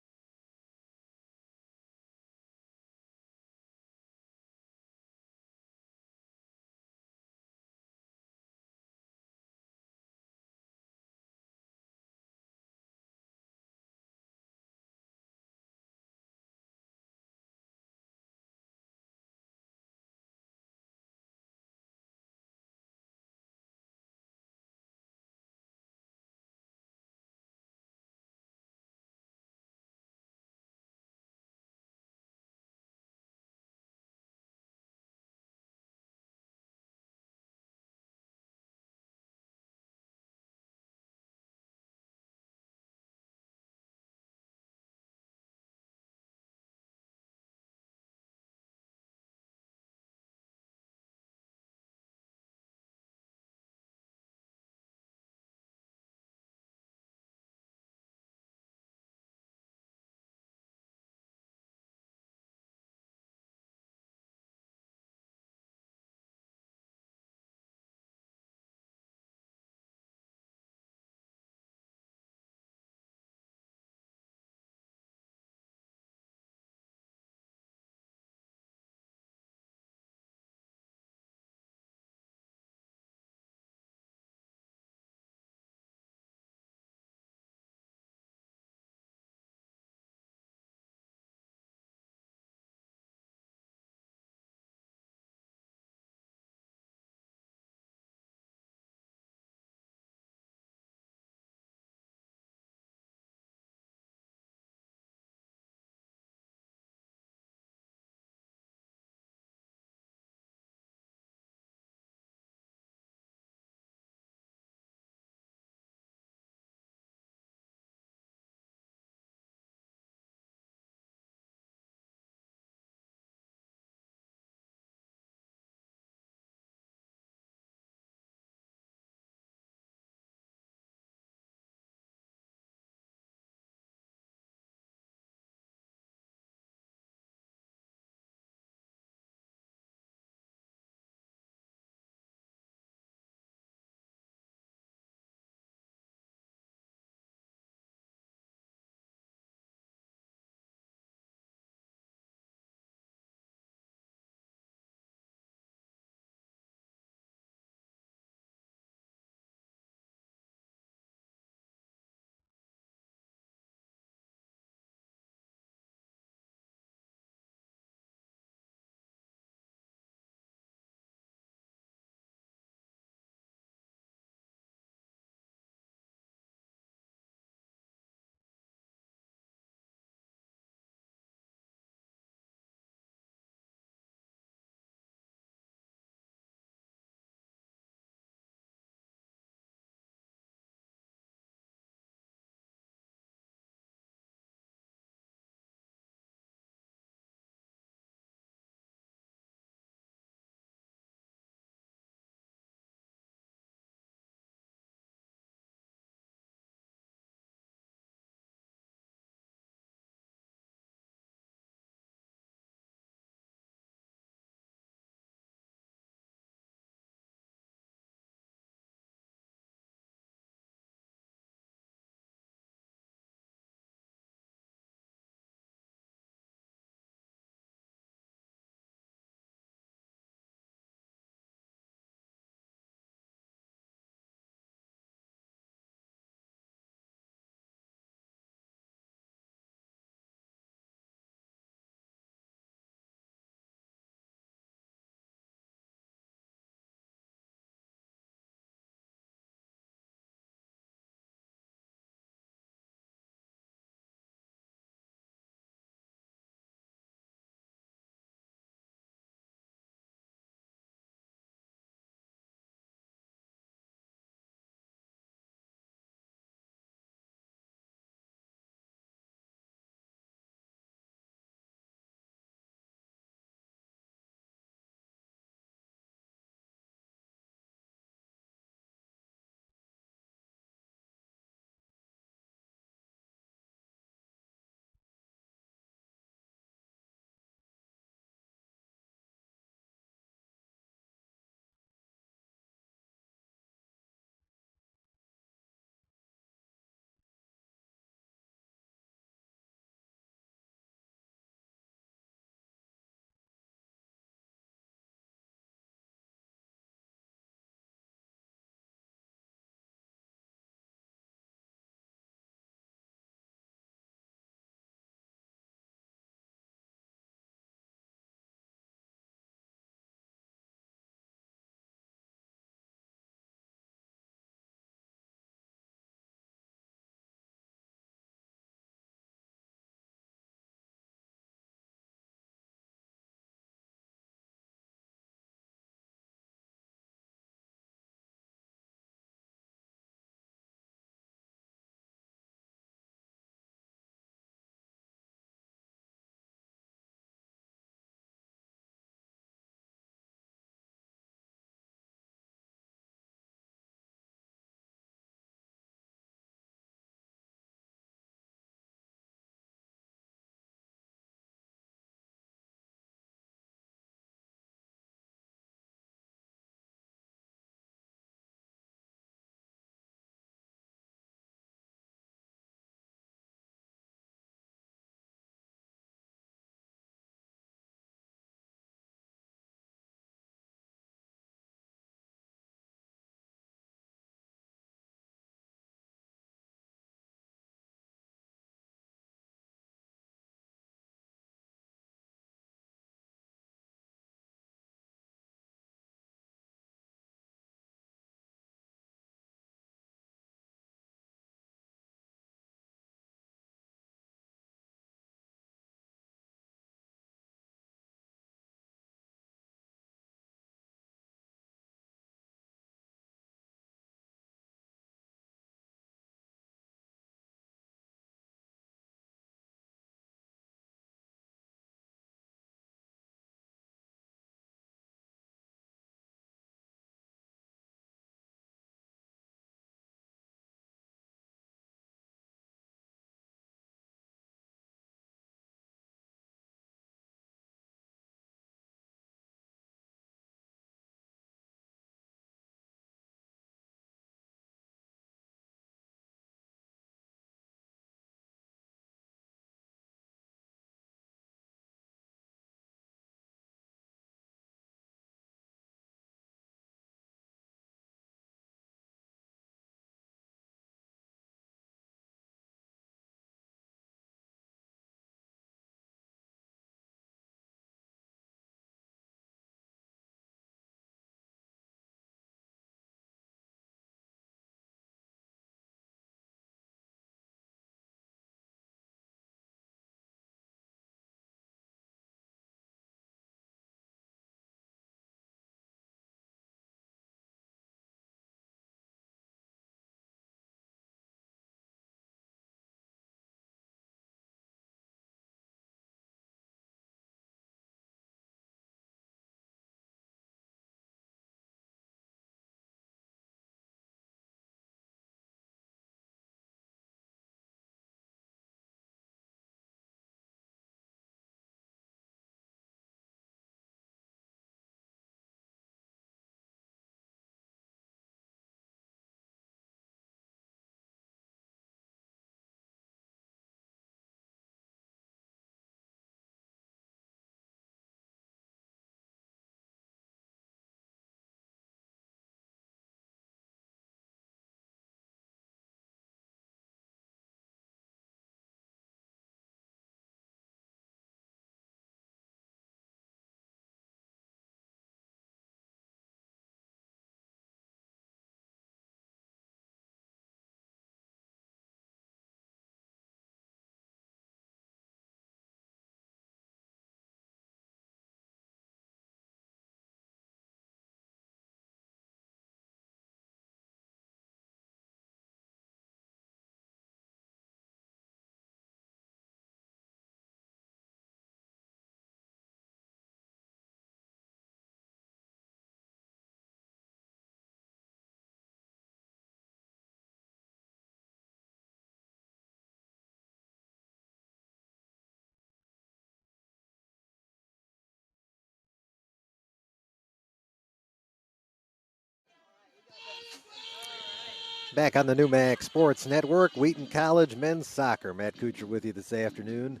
Back on the New Mag Sports Network, Wheaton College men's soccer. Matt Kuchar with you this afternoon,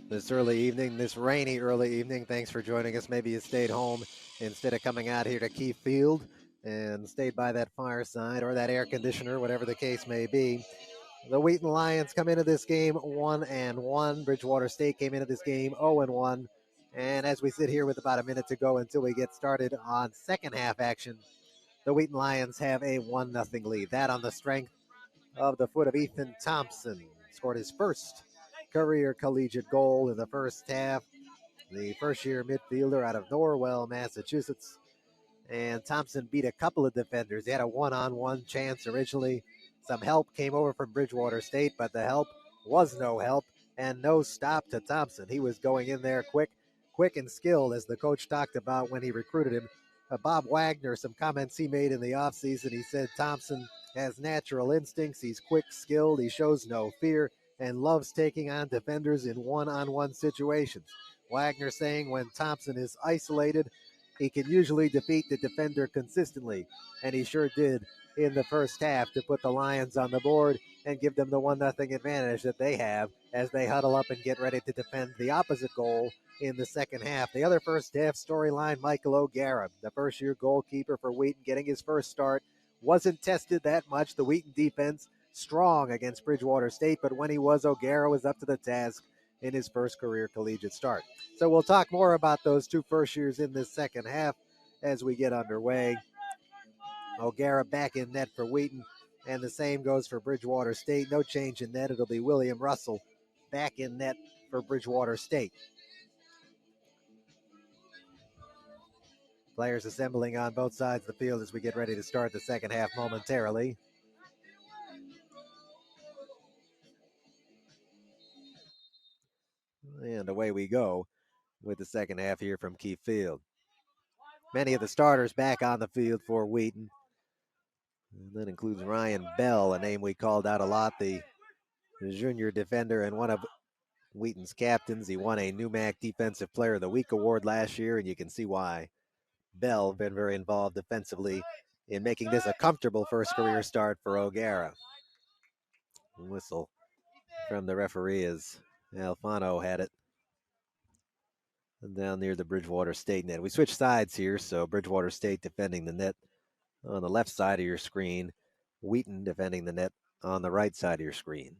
this early evening, this rainy early evening. Thanks for joining us. Maybe you stayed home instead of coming out here to Keefe Field and stayed by that fireside or that air conditioner, whatever the case may be. The Wheaton Lions come into this game 1-1. Bridgewater State came into this game 0-1. And as we sit here with about a minute to go until we get started on second half action, the Wheaton Lions have a 1-0 lead. That on the strength of the foot of Ethan Thompson. Scored his first career collegiate goal in the first half. The first-year midfielder out of Norwell, Massachusetts. And Thompson beat a couple of defenders. He had a one-on-one chance originally. Some help came over from Bridgewater State, but the help was no help and no stop to Thompson. He was going in there quick and skilled, as the coach talked about when he recruited him. Bob Wagner, some comments he made in the offseason, he said Thompson has natural instincts. He's quick, skilled. He shows no fear and loves taking on defenders in one-on-one situations. Wagner saying when Thompson is isolated, he can usually defeat the defender consistently, and he sure did in the first half to put the Lions on the board and give them the 1-0 advantage that they have as they huddle up and get ready to defend the opposite goal in the second half. The other first half storyline, Michael O'Gara, the first-year goalkeeper for Wheaton, getting his first start, wasn't tested that much. The Wheaton defense strong against Bridgewater State, but when he was, O'Gara was up to the task in his first career collegiate start. So we'll talk more about those two first years in this second half as we get underway. O'Gara back in net for Wheaton, and the same goes for Bridgewater State. No change in net. It'll be William Russell back in net for Bridgewater State. Players assembling on both sides of the field as we get ready to start the second half momentarily. And away we go with the second half here from Keefe Field. Many of the starters back on the field for Wheaton. And that includes Ryan Bell, a name we called out a lot, the junior defender and one of Wheaton's captains. He won a NUMAC Defensive Player of the Week award last year, and you can see why. Bell been very involved defensively in making this a comfortable first career start for O'Gara. Whistle from the referee as Alfano had it. And down near the Bridgewater State net. We switch sides here, so Bridgewater State defending the net on the left side of your screen. Wheaton defending the net on the right side of your screen.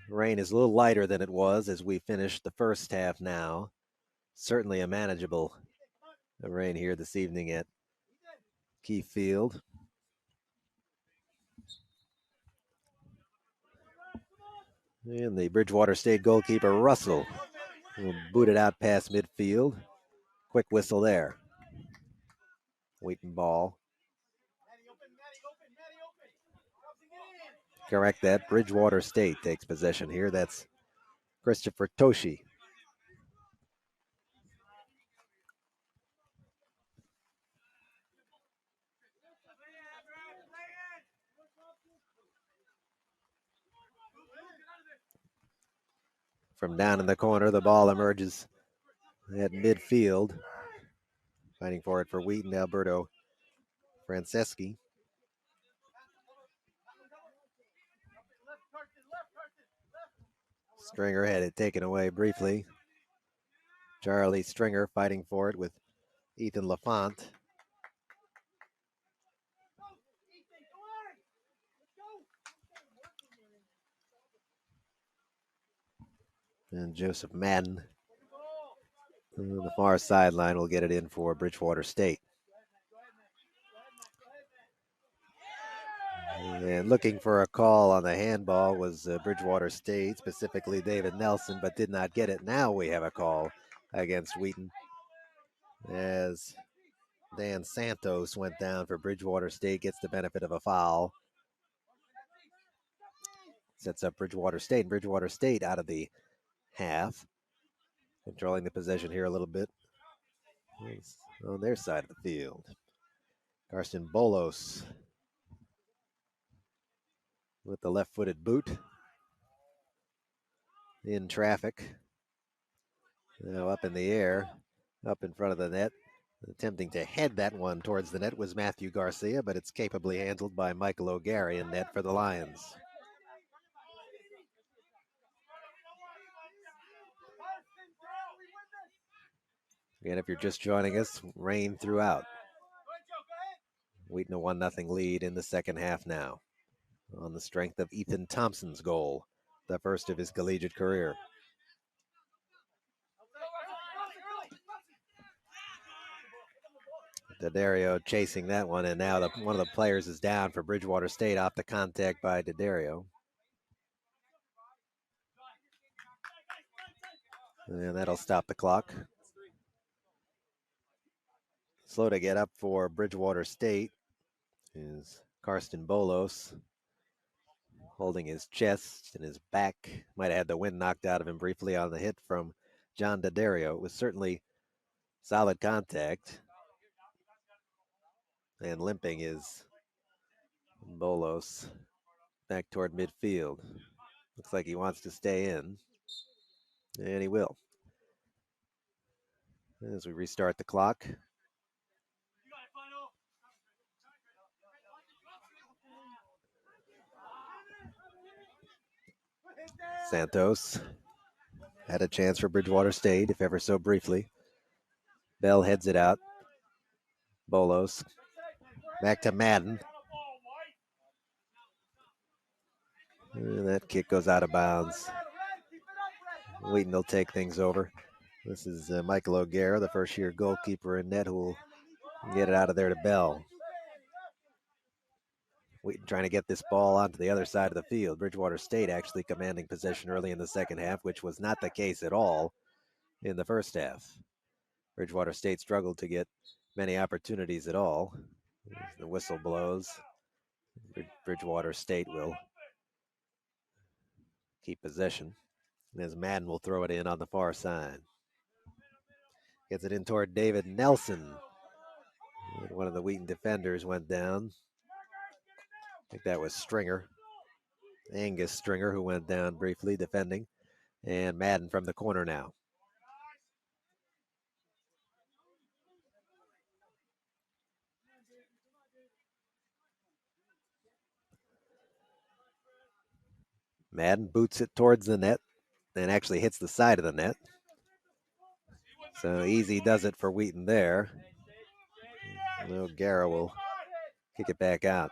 Rain is a little lighter than it was as we finish the first half now. Certainly a manageable rain here this evening at Keefe Field. And the Bridgewater State goalkeeper, Russell, will boot it out past midfield. Quick whistle there. Wheaton ball. Correct that. Bridgewater State takes possession here. That's Christopher Toshi. From down in the corner, the ball emerges at midfield. Fighting for it for Wheaton, Alberto Franceschi. Stringer had it taken away briefly. Charlie Stringer fighting for it with Ethan Lafont. And Joseph Madden on the far sideline will get it in for Bridgewater State. And looking for a call on the handball was Bridgewater State, specifically David Nelson, but did not get it. Now we have a call against Wheaton as Dan Santos went down for Bridgewater State, gets the benefit of a foul. Sets up Bridgewater State, and Bridgewater State out of the half. Controlling the possession here a little bit on their side of the field. Carson Bolos with the left-footed boot in traffic. Now up in the air, up in front of the net. Attempting to head that one towards the net was Matthew Garcia, but it's capably handled by Michael O'Gara in net for the Lions. Again, if you're just joining us, rain throughout. Wheaton a 1-0 lead in the second half now, on the strength of Ethan Thompson's goal, the first of his collegiate career. D'Addario chasing that one, and now one of the players is down for Bridgewater State off the contact by D'Addario. And that'll stop the clock. Slow to get up for Bridgewater State is Karsten Bolos, holding his chest and his back. Might have had the wind knocked out of him briefly on the hit from John D'Addario. It was certainly solid contact. And limping is Bolos back toward midfield. Looks like he wants to stay in, and he will. As we restart the clock. Santos had a chance for Bridgewater State, if ever so briefly. Bell heads it out. Bolos back to Madden. And that kick goes out of bounds. Wheaton will take things over. This is Michael O'Gara, the first-year goalkeeper in net, who will get it out of there to Bell. Wheaton trying to get this ball onto the other side of the field. Bridgewater State actually commanding possession early in the second half, which was not the case at all in the first half. Bridgewater State struggled to get many opportunities at all. As the whistle blows, Bridgewater State will keep possession. And as Madden will throw it in on the far side. Gets it in toward David Nelson. And one of the Wheaton defenders went down. I think that was Stringer. Angus Stringer, who went down briefly defending. And Madden from the corner now. Madden boots it towards the net and actually hits the side of the net. So easy does it for Wheaton there. O'Gara will kick it back out.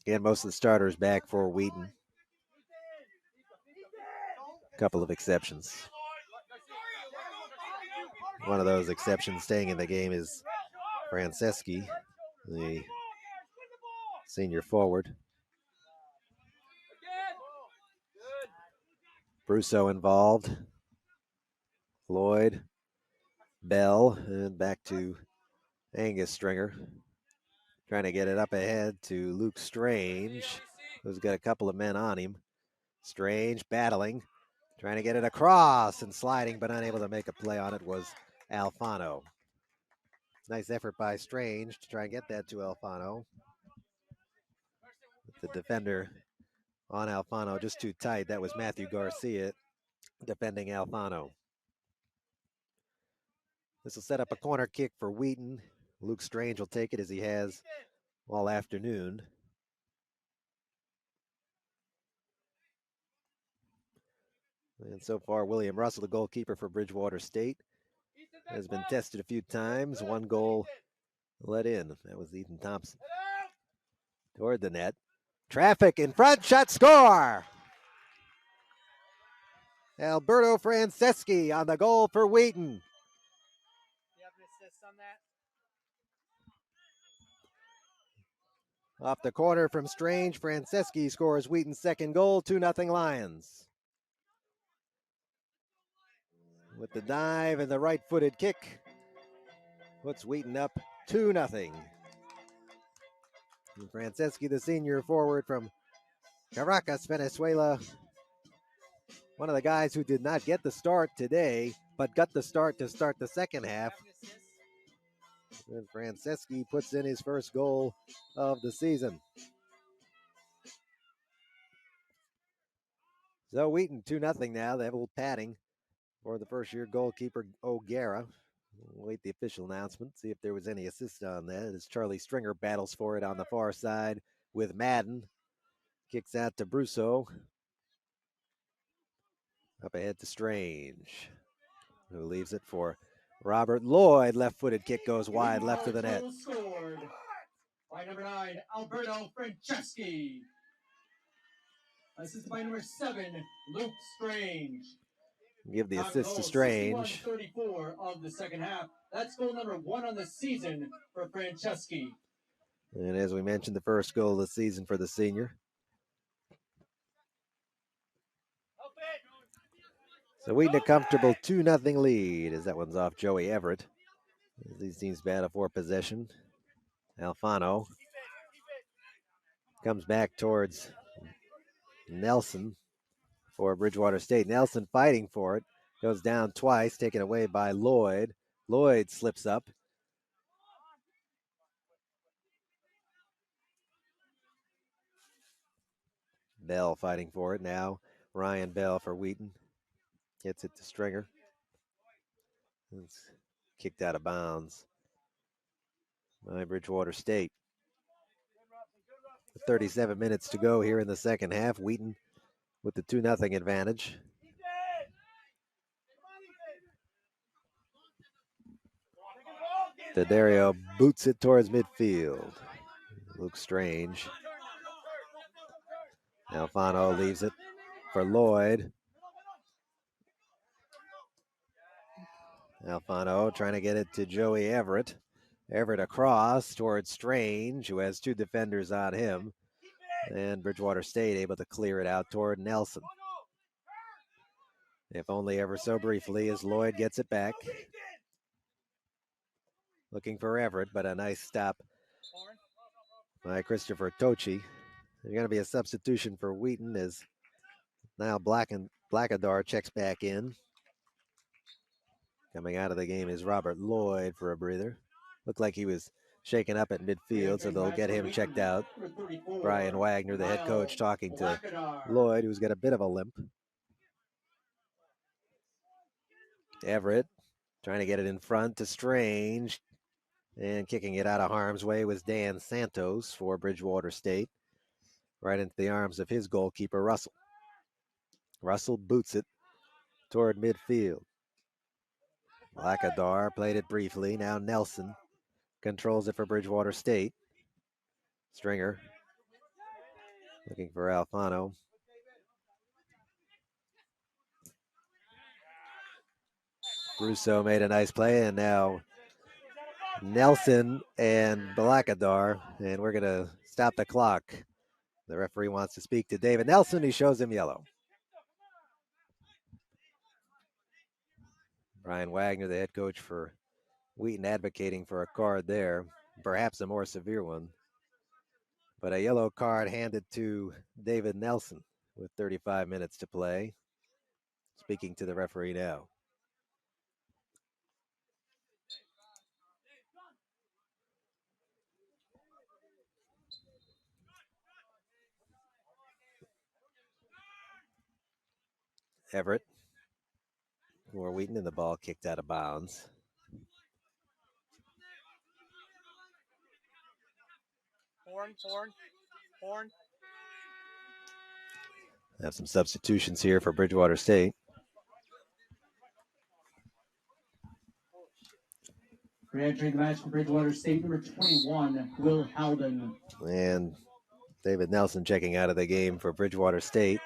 Again, most of the starters back for Wheaton. A couple of exceptions. One of those exceptions staying in the game is Franceschi, the senior forward. Brusso involved. Lloyd, Bell, and back to Angus Stringer. Trying to get it up ahead to Luke Strange, who's got a couple of men on him. Strange battling, trying to get it across and sliding, but unable to make a play on it was Alfano. Nice effort by Strange to try and get that to Alfano. The defender on Alfano just too tight. That was Matthew Garcia defending Alfano. This will set up a corner kick for Wheaton. Luke Strange will take it as he has all afternoon. And so far, William Russell, the goalkeeper for Bridgewater State, has been tested a few times. One goal let in. That was Ethan Thompson. Toward the net. Traffic in front, shot, score! Alberto Franceschi on the goal for Wheaton. You have an assist on that? Off the corner from Strange, Franceschi scores Wheaton's second goal, 2-0 Lions. With the dive and the right-footed kick, puts Wheaton up 2-0. Franceschi, the senior forward from Caracas, Venezuela. One of the guys who did not get the start today, but got the start to start the second half. And Franceschi puts in his first goal of the season. So Wheaton 2-0 now. They have a little padding for the first-year goalkeeper O'Gara. We'll wait the official announcement, see if there was any assist on that as Charlie Stringer battles for it on the far side with Madden. Kicks out to Brusso. Up ahead to Strange, who leaves it for Robert Lloyd. Left-footed kick goes wide left of the net. Scored by number 9, Alberto Franceschi. Assisted by number 7, Luke Strange. Give the assist to Strange. 61-34 of the second half. That's goal number 1 on the season for Franceschi. And as we mentioned, the first goal of the season for the senior. So Wheaton a comfortable 2-0 lead as that one's off Joey Everett. These teams battle for possession. Alfano comes back towards Nelson for Bridgewater State. Nelson fighting for it. Goes down twice, taken away by Lloyd. Lloyd slips up. Bell fighting for it now. Ryan Bell for Wheaton. Gets it to Stringer. It's kicked out of bounds by Bridgewater State. 37 minutes to go here in the second half. Wheaton with the 2-0 advantage. D'Addario boots it towards midfield. Luke Strange. Alfano leaves it for Lloyd. Alfano trying to get it to Joey Everett. Everett across towards Strange, who has 2 defenders on him. And Bridgewater State able to clear it out toward Nelson. If only ever so briefly as Lloyd gets it back. Looking for Everett, but a nice stop by Christopher Tochi. There's going to be a substitution for Wheaton as now Blackadar checks back in. Coming out of the game is Robert Lloyd for a breather. Looked like he was shaken up at midfield, so they'll get him checked out. Brian Wagner, the head coach, talking to Lloyd, who's got a bit of a limp. Everett trying to get it in front to Strange. And kicking it out of harm's way was Dan Santos for Bridgewater State. Right into the arms of his goalkeeper, Russell. Russell boots it toward midfield. Blackadar played it briefly. Now Nelson controls it for Bridgewater State. Stringer looking for Alfano. Russo made a nice play, and now Nelson and Blackadar, and we're going to stop the clock. The referee wants to speak to David Nelson. He shows him yellow. Brian Wagner, the head coach for Wheaton, advocating for a card there, perhaps a more severe one. But a yellow card handed to David Nelson with 35 minutes to play. Speaking to the referee now. Everett for Wheaton, and the ball kicked out of bounds. Horn. Have some substitutions here for Bridgewater State. Re-entering the match for Bridgewater State, number 21, Will Howden. And David Nelson checking out of the game for Bridgewater State.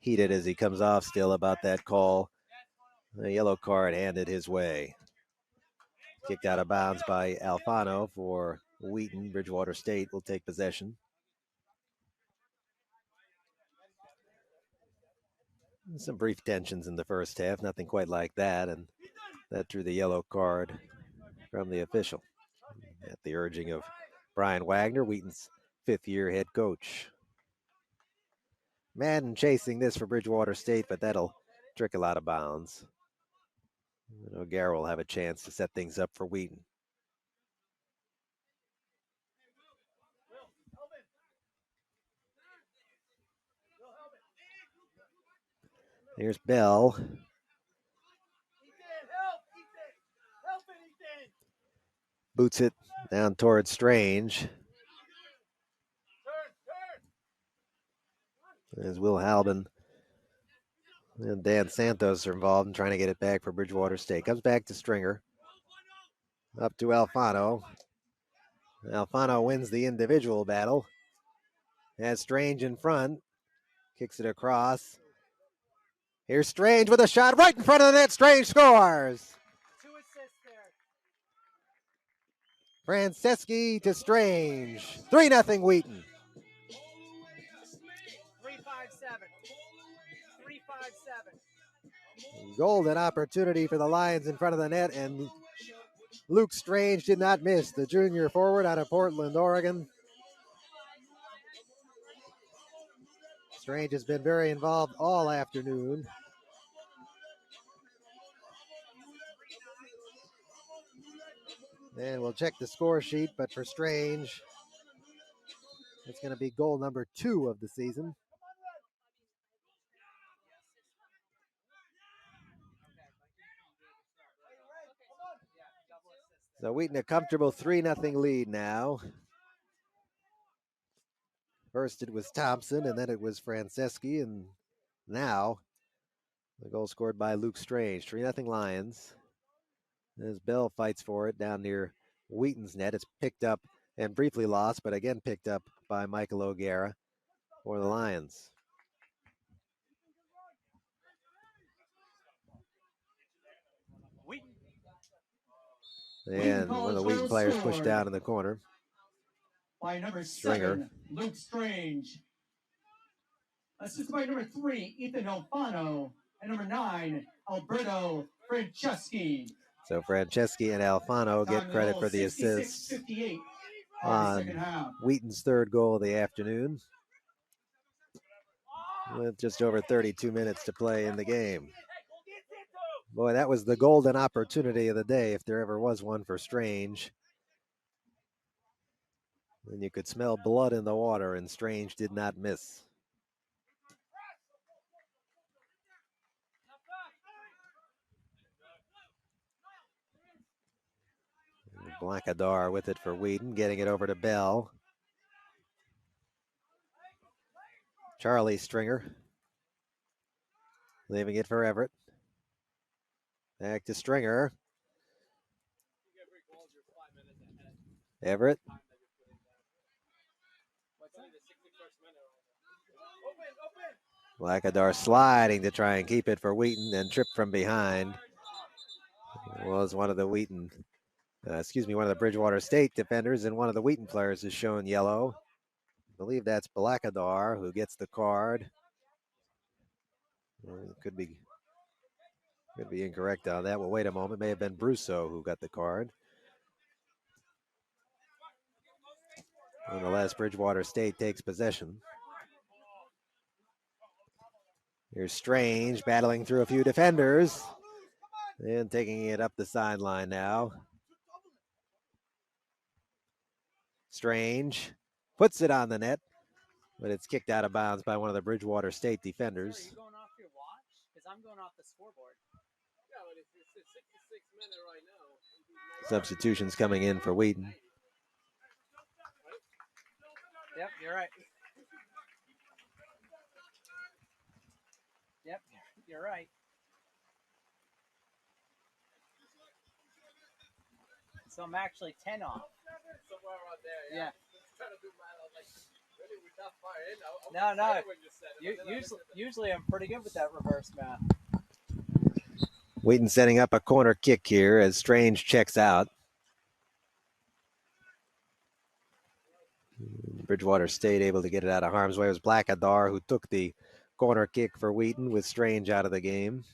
Heated as he comes off still about that call. A yellow card handed his way. Kicked out of bounds by Alfano for Wheaton. Bridgewater State will take possession. Some brief tensions in the first half, nothing quite like that, and that drew the yellow card from the official at the urging of Brian Wagner, Wheaton's 5th-year head coach. Madden chasing this for Bridgewater State, but that'll trickle out of bounds. O'Gara will have a chance to set things up for Wheaton. Here's Bell. Boots it down towards Strange. As Will Halbin and Dan Santos are involved in trying to get it back for Bridgewater State. Comes back to Stringer. Up to Alfano. Alfano wins the individual battle. Has Strange in front. Kicks it across. Here's Strange with a shot right in front of the net. Strange scores. 2 assists there. Franceschi to Strange. 3-0 Wheaton. 3-5-7. 3-5-7. Golden opportunity for the Lions in front of the net, and Luke Strange did not miss. The junior forward out of Portland, Oregon. Strange has been very involved all afternoon. And we'll check the score sheet, but for Strange, it's going to be goal number 2 of the season. So Wheaton a comfortable 3-0 lead now. First it was Thompson, and then it was Franceschi, and now the goal scored by Luke Strange. 3-0 Lions. As Bell fights for it down near Wheaton's net. It's picked up and briefly lost, but again picked up by Michael O'Gara for the Lions. And one of the Wheaton players pushed down in the corner. By number Stringer. 7, Luke Strange. Assisted by number 3, Ethan Alfano. And number 9, Alberto Franceschi. So Franceschi and Alfano get credit for the assists on Wheaton's third goal of the afternoon, with just over 32 minutes to play in the game. Boy, that was the golden opportunity of the day, if there ever was one for Strange. And you could smell blood in the water, and Strange did not miss. Blackadar with it for Wheaton, getting it over to Bell. Charlie Stringer, leaving it for Everett. Back to Stringer. Everett. Blackadar sliding to try and keep it for Wheaton, and tripped from behind. Was one of the Wheaton, one of the Bridgewater State defenders, and one of the Wheaton players is shown yellow. I believe that's Blackadar who gets the card. Could be incorrect on that. Well, wait a moment. It may have been Brusso who got the card. Nonetheless, Bridgewater State takes possession. Here's Strange battling through a few defenders and taking it up the sideline now. Strange puts it on the net, but it's kicked out of bounds by one of the Bridgewater State defenders. Are you going off your watch? Because I'm going off the scoreboard. Yeah, but it's 66 minutes right now. Substitutions coming in for Wheaton. Yep, you're right. Yep, you're right. So I'm actually 10 off. Somewhere around there, Yeah. Trying to do my, like, really, we're not far in. No. When you said it, Usually I'm pretty good with that reverse math. Wheaton setting up a corner kick here as Strange checks out. Bridgewater State able to get it out of harm's way. It was Blackadar who took the corner kick for Wheaton, with Strange out of the game.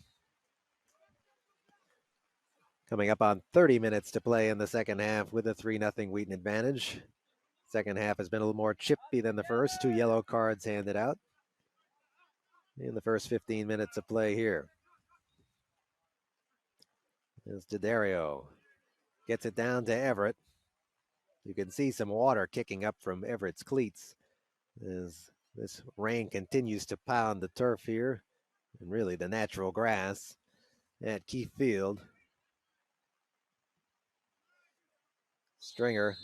Coming up on 30 minutes to play in the second half with a 3-0 Wheaton advantage. Second half has been a little more chippy than the first. 2 yellow cards handed out in the first 15 minutes of play here. As D'Addario gets it down to Everett. You can see some water kicking up from Everett's cleats as this rain continues to pound the turf here, and really the natural grass at Keith Field. Stringer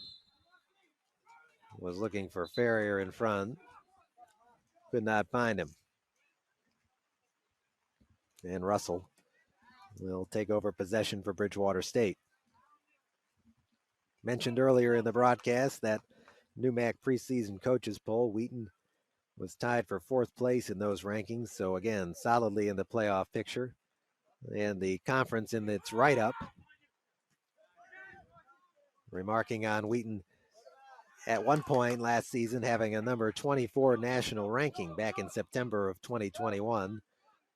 was looking for Ferrier in front. Could not find him. And Russell will take over possession for Bridgewater State. Mentioned earlier in the broadcast that NUMAC preseason coaches poll, Wheaton was tied for 4th place in those rankings. So again, solidly in the playoff picture. And the conference in its write-up, remarking on Wheaton at one point last season having a number 24 national ranking back in September of 2021.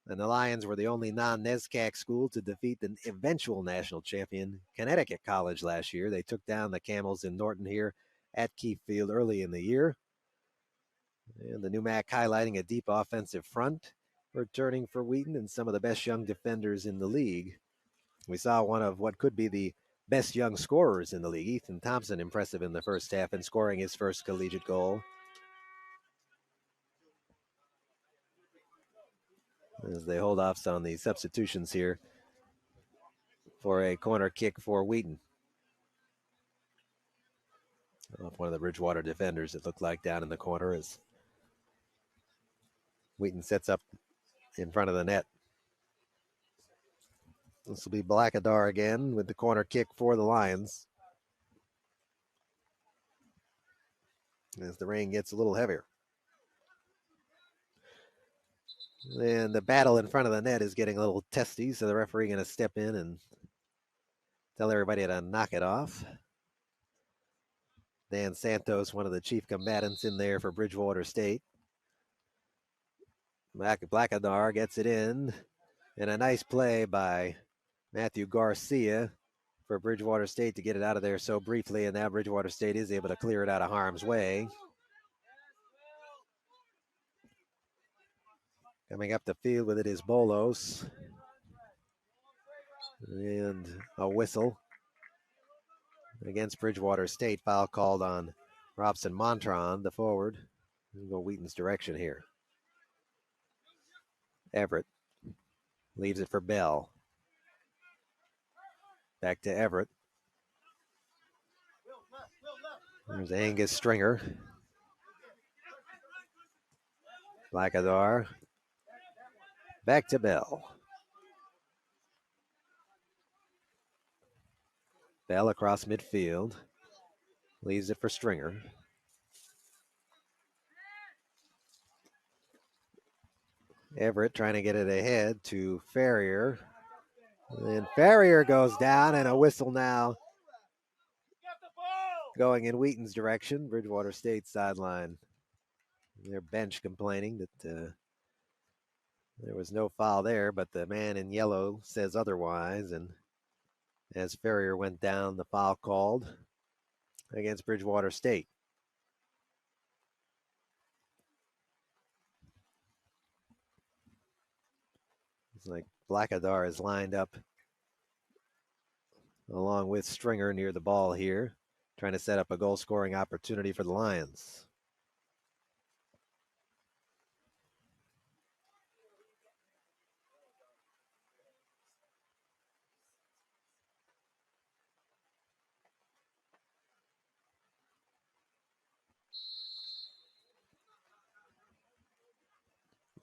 And the Lions were the only non-NESCAC school to defeat the eventual national champion, Connecticut College, last year. They took down the Camels in Norton here at Keefe Field early in the year. And the NUMAC highlighting a deep offensive front, returning for Wheaton and some of the best young defenders in the league. We saw one of what could be the best young scorers in the league, Ethan Thompson, impressive in the first half and scoring his first collegiate goal. As they hold off on the substitutions here for a corner kick for Wheaton. Off one of the Bridgewater defenders, it looked like, down in the corner as Wheaton sets up in front of the net. This will be Blackadar again with the corner kick for the Lions. As the rain gets a little heavier. And the battle in front of the net is getting a little testy, so the referee going to step in and tell everybody to knock it off. Dan Santos, one of the chief combatants in there for Bridgewater State. Blackadar gets it in, and a nice play by Matthew Garcia for Bridgewater State to get it out of there so briefly, and now Bridgewater State is able to clear it out of harm's way. Coming up the field with it is Bolos. And a whistle against Bridgewater State. Foul called on Robson Montron, the forward. We'll go Wheaton's direction here. Everett leaves it for Bell. Back to Everett. There's Angus Stringer. Blackadar. Back to Bell. Bell across midfield. Leaves it for Stringer. Everett trying to get it ahead to Ferrier. And Ferrier goes down, and a whistle now going in Wheaton's direction. Bridgewater State sideline. Their bench complaining that there was no foul there, but the man in yellow says otherwise. And as Ferrier went down, the foul called against Bridgewater State. It's like Blackadar is lined up along with Stringer near the ball here, trying to set up a goal-scoring opportunity for the Lions.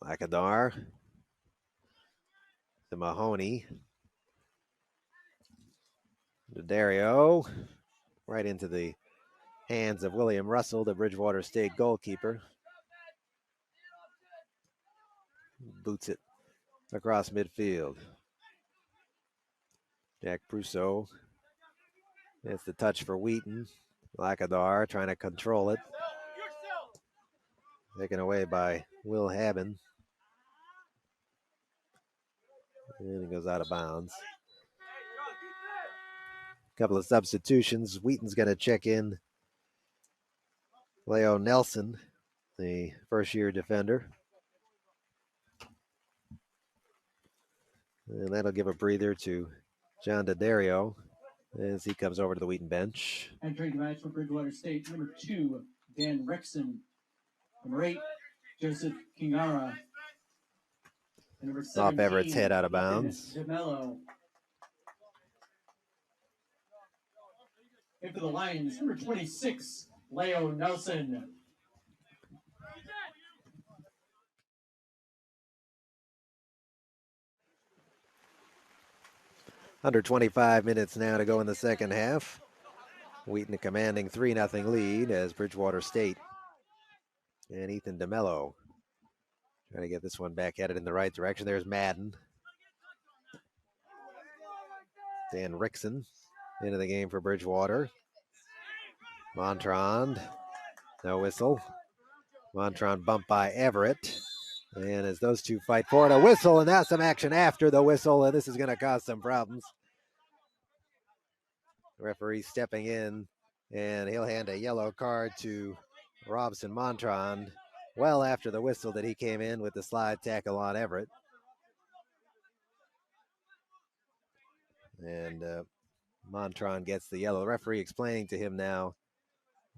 Blackadar to Mahoney. To Dario. Right into the hands of William Russell, the Bridgewater State goalkeeper. Boots it across midfield. Jack Prusso. It's the touch for Wheaton. Blackadar trying to control it. Taken away by Will Haben. And it goes out of bounds. Couple of substitutions. Wheaton's going to check in Leo Nelson, the first-year defender. And that'll give a breather to John D'Addario as he comes over to the Wheaton bench. Entering the match for Bridgewater State, number 2, Dan Rexon. Number 8, Joseph Kingara. And number 17, off Everett's head out of bounds. DeMello. And for the Lions, number 26, Leo Nelson. Under 25 minutes now to go in the second half. Wheaton a commanding 3-0 lead as Bridgewater State and Ethan DeMello trying to get this one back headed in the right direction. There's Madden. Dan Rickson into the game for Bridgewater. Montrond, no whistle. Montrond bumped by Everett. And as those two fight for it, a whistle, and now some action after the whistle, and this is going to cause some problems. The referee stepping in, and he'll hand a yellow card to Robson Montrond well after the whistle that he came in with the slide tackle on Everett. And Montrond gets the yellow. The referee explaining to him now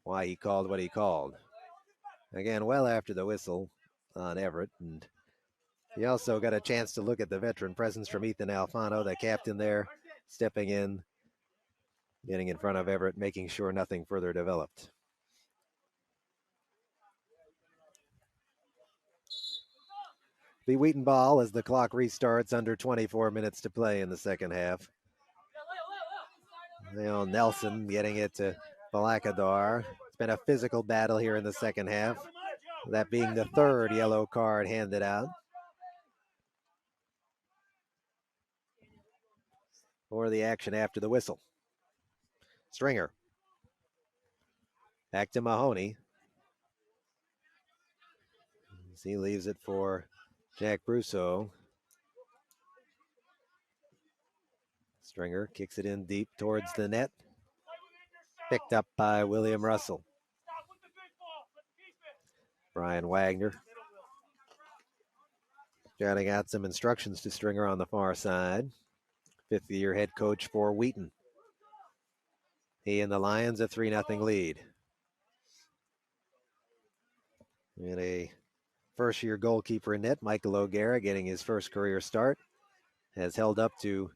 why he called what he called. Again, well after the whistle on Everett. And he also got a chance to look at the veteran presence from Ethan Alfano, the captain there, stepping in, getting in front of Everett, making sure nothing further developed. The Wheaton ball as the clock restarts, under 24 minutes to play in the second half. Leo Nelson getting it to Balakadar. It's been a physical battle here in the second half, that being the third yellow card handed out. Or the action after the whistle. Stringer. Back to Mahoney. As he leaves it for Jack Brousseau. Stringer kicks it in deep towards the net. Picked up by William Russell. Brian Wagner jotting out some instructions to Stringer on the far side. Fifth-year head coach for Wheaton. He and the Lions a 3-0 lead. And a first-year goalkeeper in net, Michael O'Gara, getting his first career start, has held up to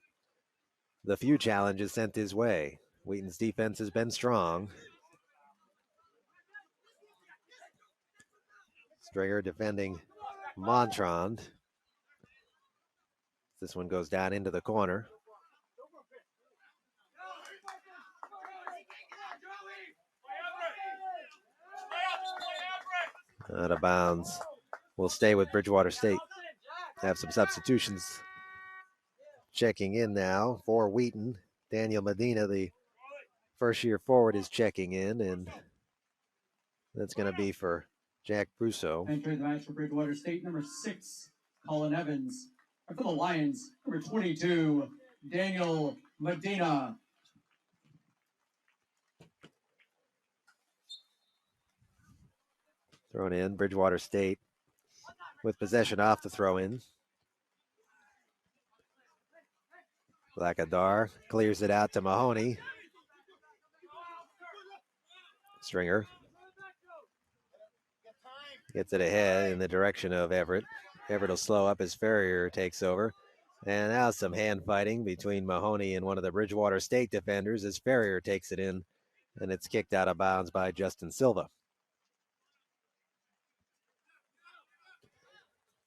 the few challenges sent his way. Wheaton's defense has been strong. Stringer defending Montrond. This one goes down into the corner. Out of bounds. Will stay with Bridgewater State. Have some substitutions. Checking in now for Wheaton. Daniel Medina, the first-year forward, is checking in, and that's going to be for Jack Brousseau. Entering the match for Bridgewater State, number 6, Colin Evans. And for the Lions, number 22, Daniel Medina. Thrown in, Bridgewater State with possession off the throw-in. Blackadar clears it out to Mahoney. Stringer gets it ahead in the direction of Everett. Everett will slow up as Ferrier takes over. And now some hand fighting between Mahoney and one of the Bridgewater State defenders as Ferrier takes it in, and it's kicked out of bounds by Justin Silva.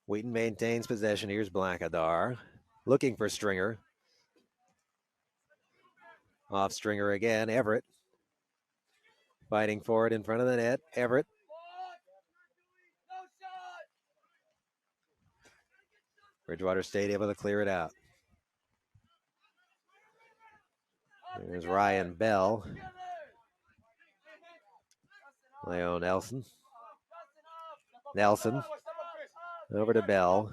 Wheaton maintains possession. Here's Blackadar looking for Stringer. Off Stringer again, Everett fighting for it in front of the net. Everett. Bridgewater State able to clear it out. There's Ryan Bell. Leo Nelson. Nelson. Over to Bell.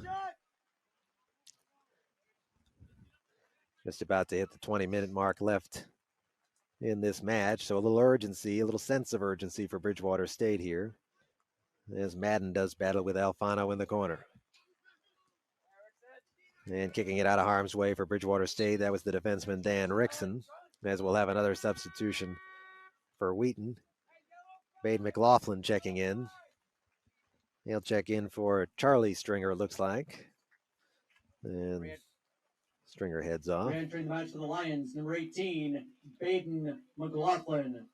Just about to hit the 20-minute mark left in this match. So a little urgency, a little sense of urgency for Bridgewater State here, as Madden does battle with Alfano in the corner. And kicking it out of harm's way for Bridgewater State, that was the defenseman Dan Rickson, as we'll have another substitution for Wheaton. Bade McLaughlin checking in. He'll check in for Charlie Stringer, it looks like. And Stringer heads off. Re-entering the match for the Lions, number 18, Baden McLaughlin.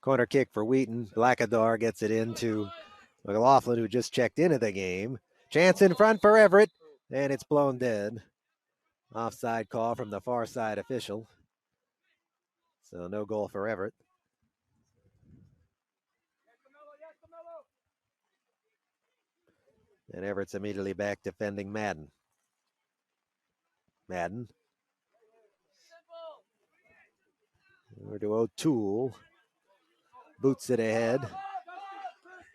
Corner kick for Wheaton. Blackadar gets it into McLaughlin, who just checked into the game. Chance in front for Everett, and it's blown dead. Offside call from the far side official. So no goal for Everett. And Everett's immediately back defending Madden. Madden. Over to O'Toole. Boots it ahead.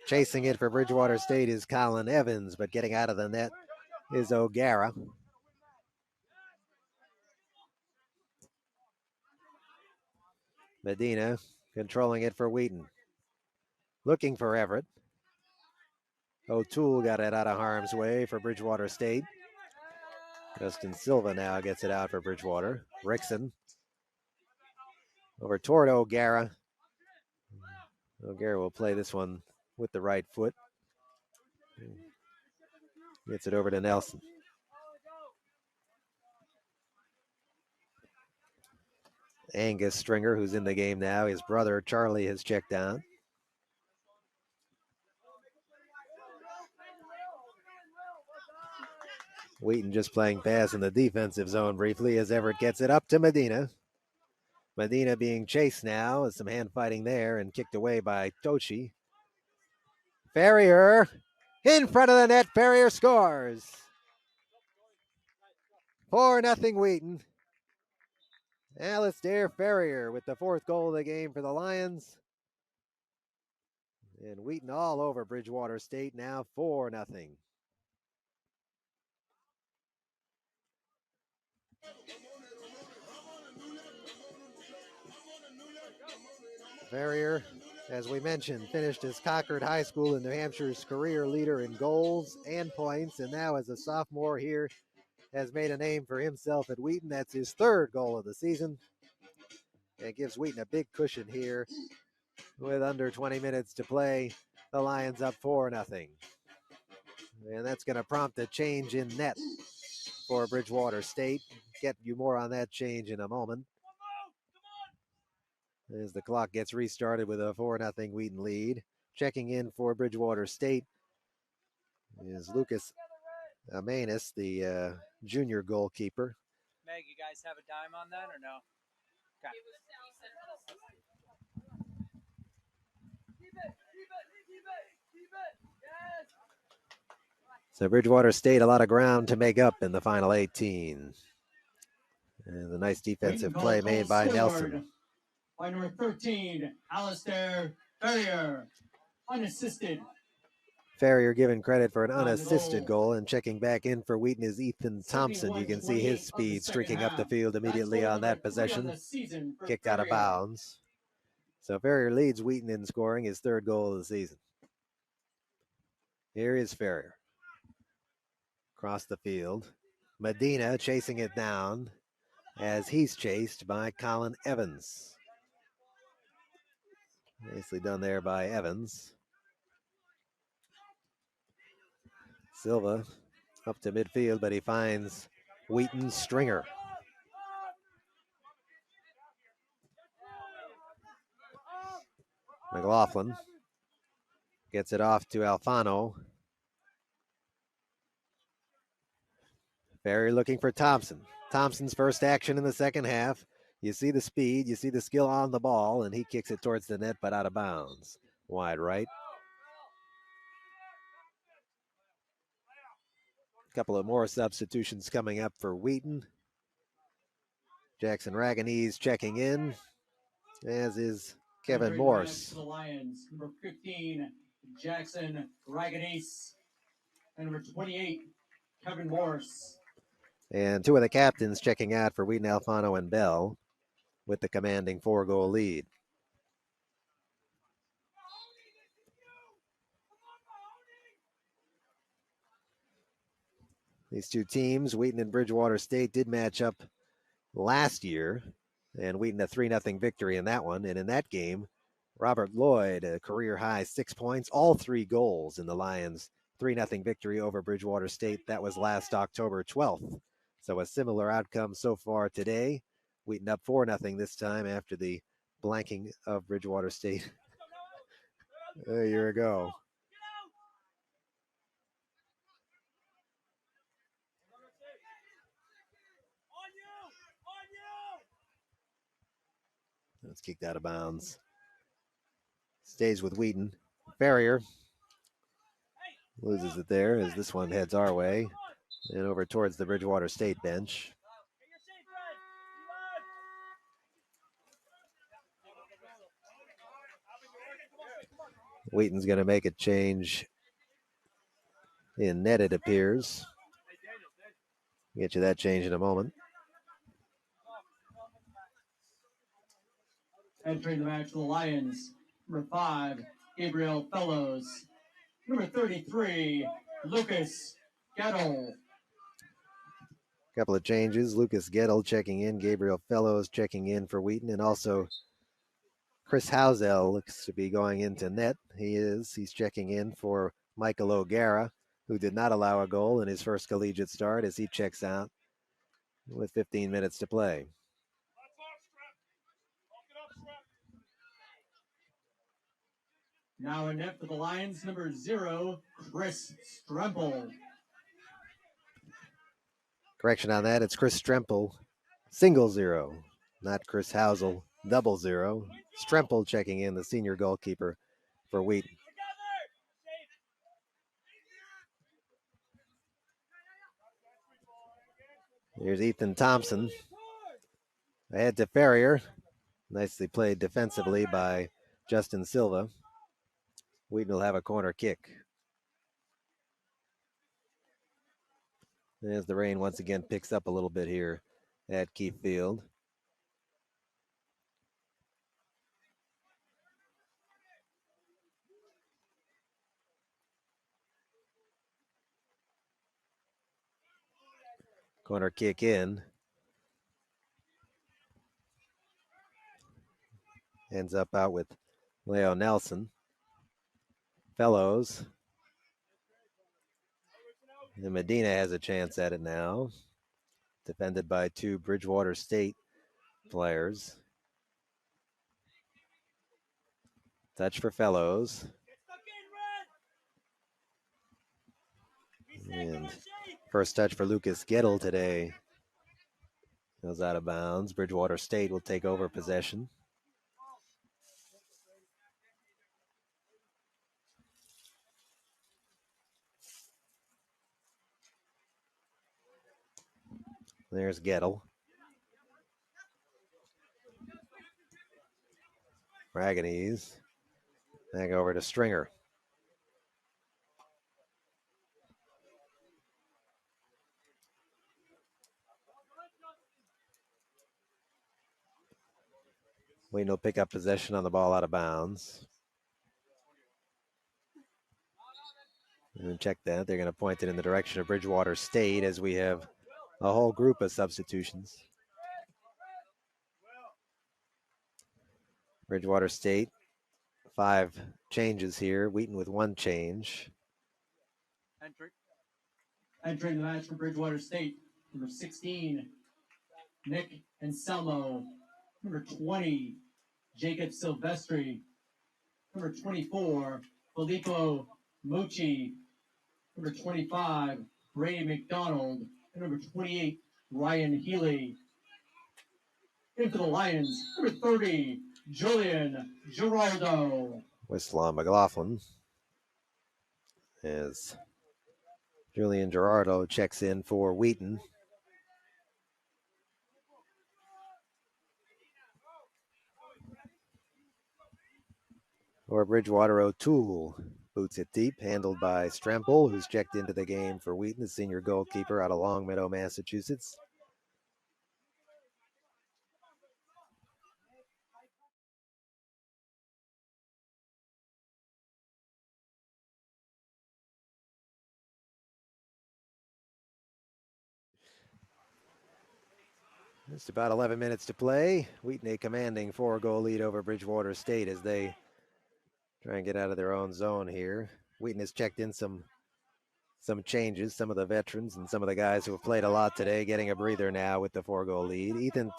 Chasing it for Bridgewater State is Colin Evans, but getting out of the net is O'Gara. Medina controlling it for Wheaton. Looking for Everett. O'Toole got it out of harm's way for Bridgewater State. Justin Silva now gets it out for Bridgewater. Rickson over toward O'Gara. O'Gara will play this one with the right foot. Gets it over to Nelson. Angus Stringer, who's in the game now. His brother Charlie has checked out. Wheaton just playing pass in the defensive zone briefly as Everett gets it up to Medina. Medina being chased now with some hand fighting there and kicked away by Tochi. Ferrier in front of the net. Ferrier scores. 4-0 Wheaton. Alistair Ferrier with the fourth goal of the game for the Lions. And Wheaton all over Bridgewater State now 4-0. Ferrier, as we mentioned, finished as Concord High School in New Hampshire's career leader in goals and points, and now as a sophomore here has made a name for himself at Wheaton. That's his third goal of the season. It gives Wheaton a big cushion here with under 20 minutes to play. The Lions up 4-0. And that's going to prompt a change in net for Bridgewater State. Get you more on that change in a moment. As the clock gets restarted with a 4-0 Wheaton lead. Checking in for Bridgewater State is Lucas Amanus, the junior goalkeeper. Meg, you guys have a dime on that or no? Okay. So Bridgewater State, a lot of ground to make up in the final 18. And a nice defensive play made by Nelson. By number 13, Alistair Ferrier, unassisted. Ferrier given credit for an unassisted goal, and checking back in for Wheaton is Ethan Thompson. You can see his speed streaking up the field immediately on that possession. Kicked out of bounds. So Ferrier leads Wheaton in scoring, his third goal of the season. Here is Ferrier. Across the field. Medina chasing it down as he's chased by Colin Evans. Nicely done there by Evans. Silva up to midfield, but he finds Wheaton Stringer. McLaughlin gets it off to Alfano. Ferrier looking for Thompson. Thompson's first action in the second half. You see the speed, you see the skill on the ball, and he kicks it towards the net, but out of bounds. Wide right. A couple of more substitutions coming up for Wheaton. Jackson Raganese checking in, as is Kevin Morse. The Lions, number 15, Jackson Raganese, and number 28, Kevin Morse. And two of the captains checking out for Wheaton, Alfano and Bell, with the commanding 4-goal lead. These two teams, Wheaton and Bridgewater State, did match up last year And Wheaton a 3-0 victory in that one. And in that game, Robert Lloyd, a career high 6 points, all 3 goals in the Lions' 3-0 victory over Bridgewater State. That was last October 12th. So a similar outcome so far today. Wheaton up 4-0 this time after the blanking of Bridgewater State a year ago. That's kicked out of bounds. Stays with Wheaton. Farrier loses it there as this one heads our way and over towards the Bridgewater State bench. Wheaton's going to make a change in net, it appears. Get you that change in a moment. Entering the match for the Lions, number 5, Gabriel Fellows. Number 33, Lucas Gettle. Couple of changes. Lucas Gettle checking in. Gabriel Fellows checking in for Wheaton. And also Chris Housel looks to be going into net. He's checking in for Michael O'Gara, who did not allow a goal in his first collegiate start as he checks out with 15 minutes to play. Now in net for the Lions, number 0, Chris Strempel. Correction on that, it's Chris Strempel, single 0, not Chris Housel, double 0. Strempel checking in, the senior goalkeeper for Wheaton. Here's Ethan Thompson. Ahead to Farrier. Nicely played defensively by Justin Silva. Wheaton will have a corner kick. As the rain once again picks up a little bit here at Keefe Field. Corner kick in. Ends up out with Leo Nelson. Fellows. And Medina has a chance at it now. Defended by 2 Bridgewater State players. Touch for Fellows. And first touch for Lucas Gettle today. Goes out of bounds. Bridgewater State will take over possession. There's Gettle. Raganese. Back over to Stringer. Wayne will pick up possession on the ball out of bounds. And check that. They're going to point it in the direction of Bridgewater State as we have a whole group of substitutions. Bridgewater State, 5 changes here. Wheaton with 1 change. Entering the match for Bridgewater State, number 16, Nick Anselmo. Number 20, Jacob Silvestri. Number 24, Filippo Mucci. Number 25, Ray McDonald. And number 28, Ryan Healy. In for the Lions, number 30, Julian Giraldo. Whistle on McLaughlin as Julian Girardo checks in for Wheaton. Or Bridgewater O'Toole boots it deep, handled by Strempel, who's checked into the game for Wheaton, the senior goalkeeper out of Longmeadow, Massachusetts. Just about 11 minutes to play. Wheaton a commanding 4-goal lead over Bridgewater State as they try and get out of their own zone here. Wheaton has checked in some changes, some of the veterans and some of the guys who have played a lot today getting a breather now with the 4-goal lead. Ethan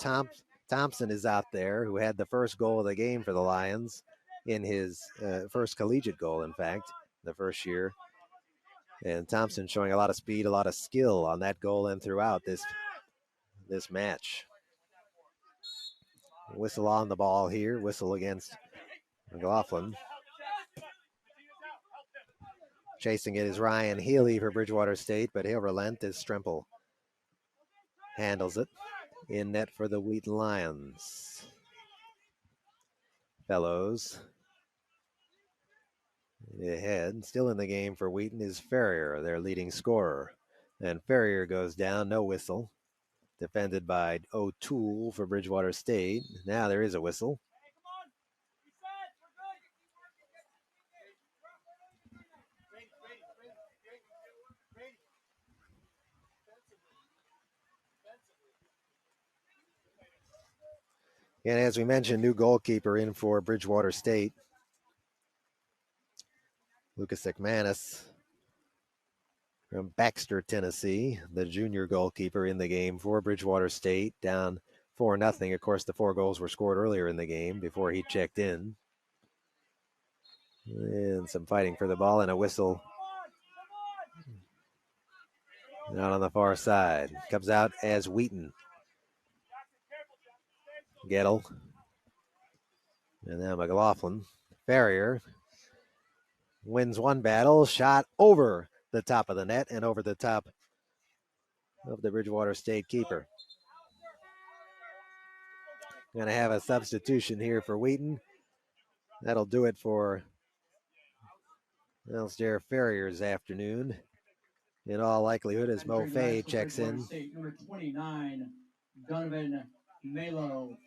Thompson is out there, who had the first goal of the game for the Lions in his first collegiate goal, in fact, the first year. And Thompson showing a lot of speed, a lot of skill on that goal and throughout this match. Whistle on the ball here. Whistle against McLaughlin. Chasing it is Ryan Healy for Bridgewater State, but he'll relent as Stremple handles it. In net for the Wheaton Lions. Fellows ahead. Still in the game for Wheaton is Ferrier, their leading scorer. And Ferrier goes down, no whistle. Defended by O'Toole for Bridgewater State. Now there is a whistle. And as we mentioned, new goalkeeper in for Bridgewater State. Lucas McManus from Baxter, Tennessee, the junior goalkeeper in the game for Bridgewater State, down 4-0. Of course, the 4 goals were scored earlier in the game before he checked in. And some fighting for the ball and a whistle out on the far side. Comes out as Wheaton. Gettle. And now McLaughlin. Ferrier wins one battle. Shot over the top of the net and over the top of the Bridgewater State keeper. Going to have a substitution here for Wheaton. That'll do it for Alistair Ferrier's afternoon. In all likelihood, as Mo Fay checks in. State, number 29, Donovan Malo.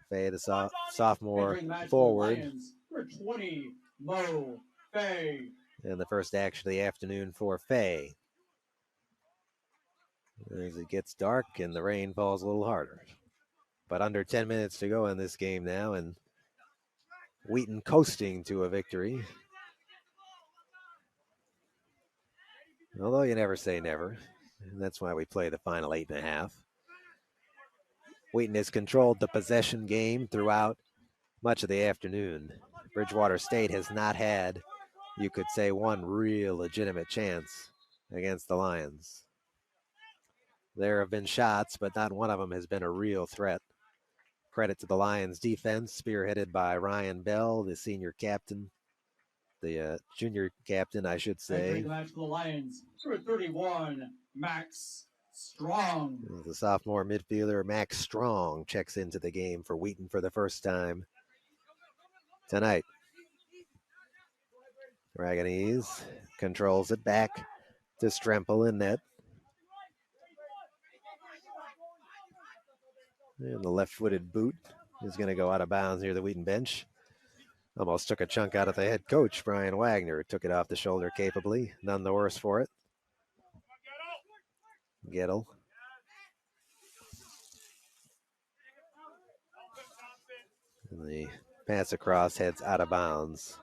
Fay, the sophomore forward. Lions, number 20, Mo Fay. And the first action of the afternoon for Fay. As it gets dark and the rain falls a little harder. But under 10 minutes to go in this game now, and Wheaton coasting to a victory. Although you never say never. And that's why we play the final 8.5. Wheaton has controlled the possession game throughout much of the afternoon. Bridgewater State has not had, you could say, one real legitimate chance against the Lions. There have been shots, but not one of them has been a real threat. Credit to the Lions defense, spearheaded by Ryan Bell, the senior captain, the junior captain, I should say. The match for the Lions, number 31, Max Strong. The sophomore midfielder, Max Strong, checks into the game for Wheaton for the first time tonight. Raganese controls it back to Stremple in net. And the left-footed boot is going to go out of bounds near the Wheaton bench. Almost took a chunk out of the head coach, Brian Wagner. Took it off the shoulder capably. None the worse for it. Gettle. And the pass across heads out of bounds.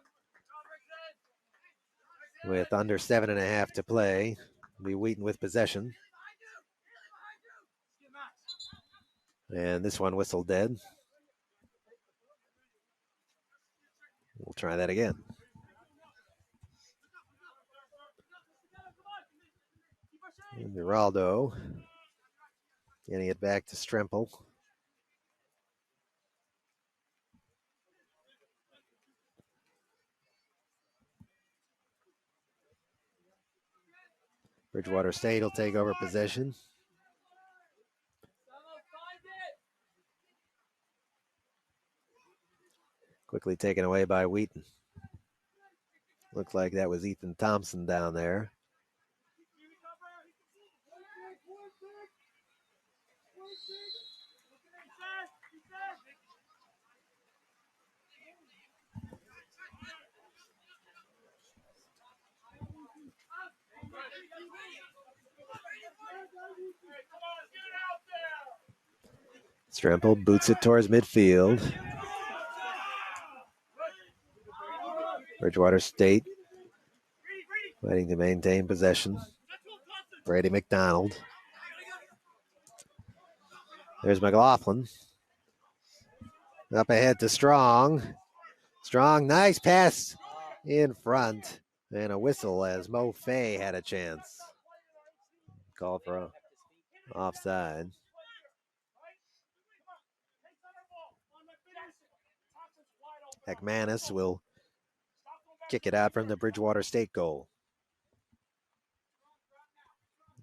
With under 7.5 to play, be Wheaton with possession. And this one whistled dead. We'll try that again. And Geraldo getting it back to Stremple. Bridgewater State will take over possession. Quickly taken away by Wheaton. Looked like that was Ethan Thompson down there. Strempel boots it towards midfield. Bridgewater State waiting to maintain possession. Brady McDonald. There's McLaughlin. Up ahead to Strong. Strong, nice pass in front. And a whistle as Mo Fay had a chance. Called for a offside. McManus will kick it out from the Bridgewater State goal.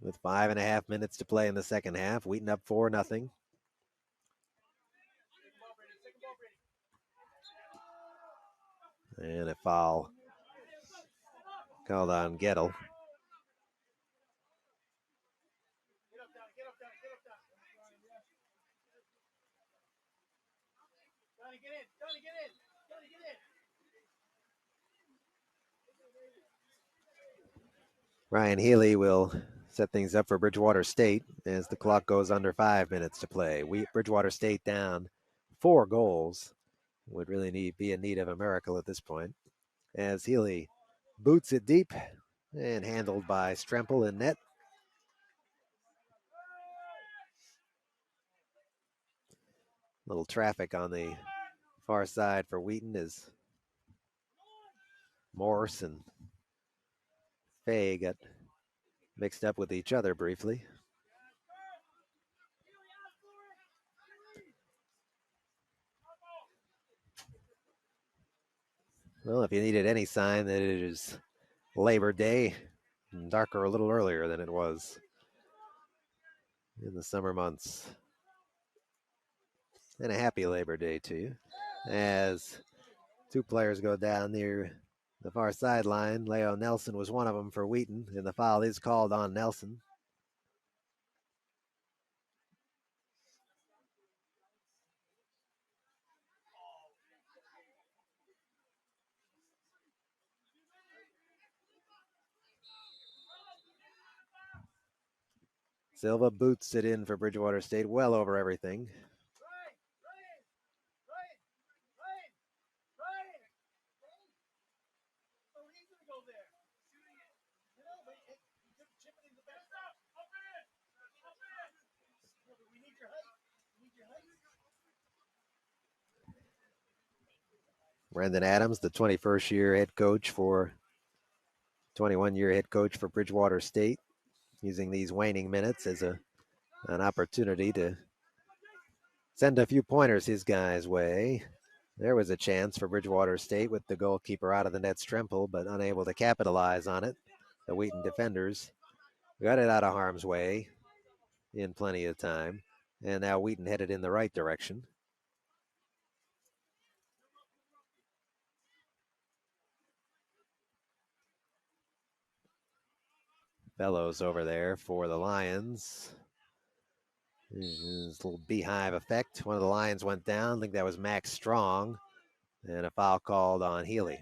With 5.5 minutes to play in the second half, Wheaton up 4-0. And a foul called on Gettle. Ryan Healy will set things up for Bridgewater State as the clock goes under 5 minutes to play. Bridgewater State down 4 goals. Would really be in need of a miracle at this point. As Healy boots it deep and handled by Strempel in net. Little traffic on the far side for Wheaton as Morse and Fay got mixed up with each other briefly. Well, if you needed any sign that it is Labor Day, darker a little earlier than it was in the summer months. And a happy Labor Day to you. As 2 players go down near the far sideline, Leo Nelson was one of them for Wheaton, and the foul is called on Nelson. Silva boots it in for Bridgewater State, well over everything. Brendan Adams, the 21st-year head coach for 21-year head coach for Bridgewater State, using these waning minutes as an opportunity to send a few pointers his guys' way. There was a chance for Bridgewater State with the goalkeeper out of the net, Strempel, but unable to capitalize on it. The Wheaton defenders got it out of harm's way in plenty of time, and now Wheaton headed in the right direction. Bellows over there for the Lions. This little beehive effect. One of the Lions went down. I think that was Max Strong. And a foul called on Healy.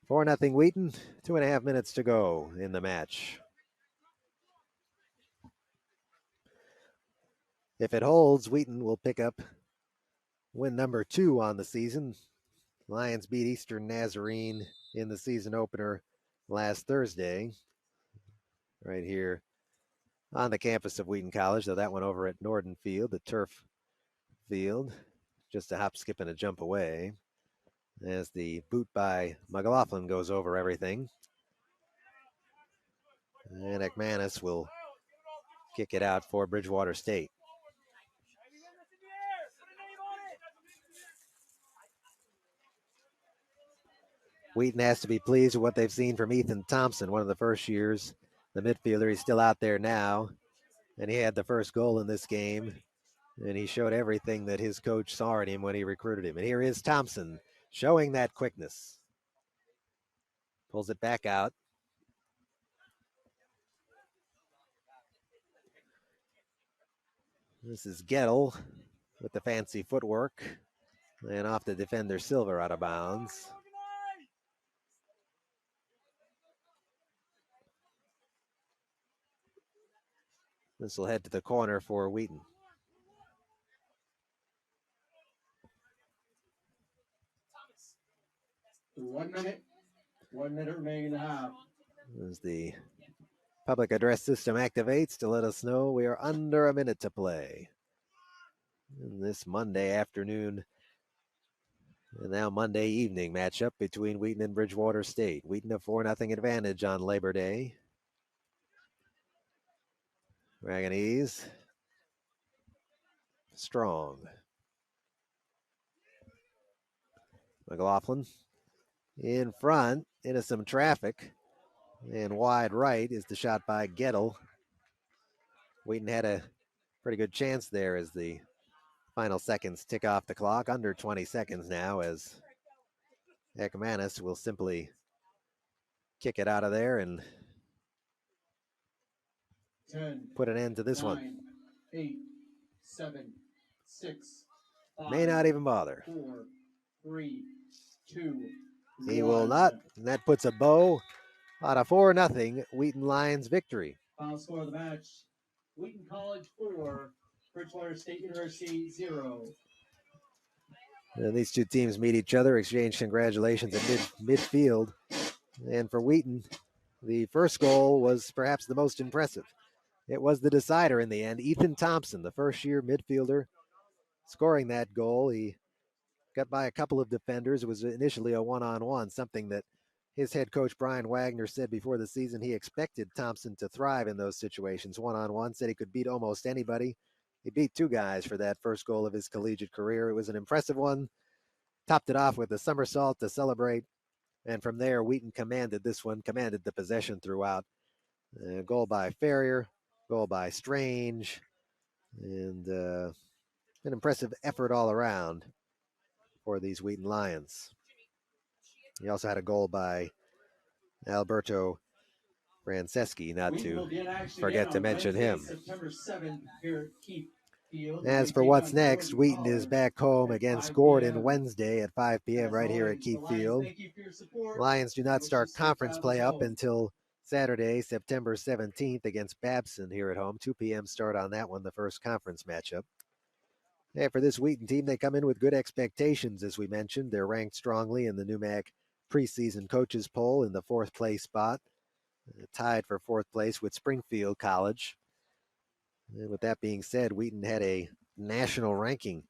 4-0 Wheaton. 2.5 minutes to go in the match. If it holds, Wheaton will pick up win number 2 on the season. Lions beat Eastern Nazarene in the season opener last Thursday, right here on the campus of Wheaton College, though that one over at Norden Field, the turf field, just a hop, skip, and a jump away, as the boot by McLaughlin goes over everything. And McManus will kick it out for Bridgewater State. Wheaton has to be pleased with what they've seen from Ethan Thompson, one of the first years. The midfielder, he's still out there now, and he had the first goal in this game, and he showed everything that his coach saw in him when he recruited him. And here is Thompson showing that quickness. Pulls it back out. This is Gettle with the fancy footwork, and off the defender Silver out of bounds. This will head to the corner for Wheaton. One minute remaining in the half. As the public address system activates to let us know we are under a minute to play in this Monday afternoon and now Monday evening matchup between Wheaton and Bridgewater State. Wheaton a 4-0 advantage on Labor Day. Raganese strong. McLaughlin in front into some traffic, and wide right is the shot by Gettle. Wheaton had a pretty good chance there as the final seconds tick off the clock. Under 20 seconds now as Ekmanis will simply kick it out of there and 10, put an end to this 9, one. 8, 7, 6, 5, May not even bother. 4, 3, 2, He 1. will not, and that puts a bow on a 4-0 Wheaton Lions victory. Final score of the match, Wheaton College 4, Bridgewater State University 0. And these two teams meet each other, exchange congratulations at midfield. And for Wheaton, the first goal was perhaps the most impressive. It was the decider in the end. Ethan Thompson, the first-year midfielder, scoring that goal. He got by a couple of defenders. It was initially a one-on-one, something that his head coach Brian Wagner said before the season he expected Thompson to thrive in those situations. One-on-one, said he could beat almost anybody. He beat two guys for that first goal of his collegiate career. It was an impressive one. Topped it off with a somersault to celebrate. And from there, Wheaton commanded this one, commanded the possession throughout. Goal by Ferrier, goal by Strange, and an impressive effort all around for these Wheaton Lions. He also had a goal by Alberto Franceschi, not to forget to mention him. September 7th here at Keith Field. As for what's next, Wheaton is back home against Gordon Wednesday at 5 p.m. right here at Keith Field. Lions do not start conference play up until Saturday, September 17th against Babson here at home. 2 p.m. start on that one, the first conference matchup. And for this Wheaton team, they come in with good expectations, as we mentioned. They're ranked strongly in the NUMAC preseason coaches poll in the fourth place spot, tied for fourth place with Springfield College. And with that being said, Wheaton had a national ranking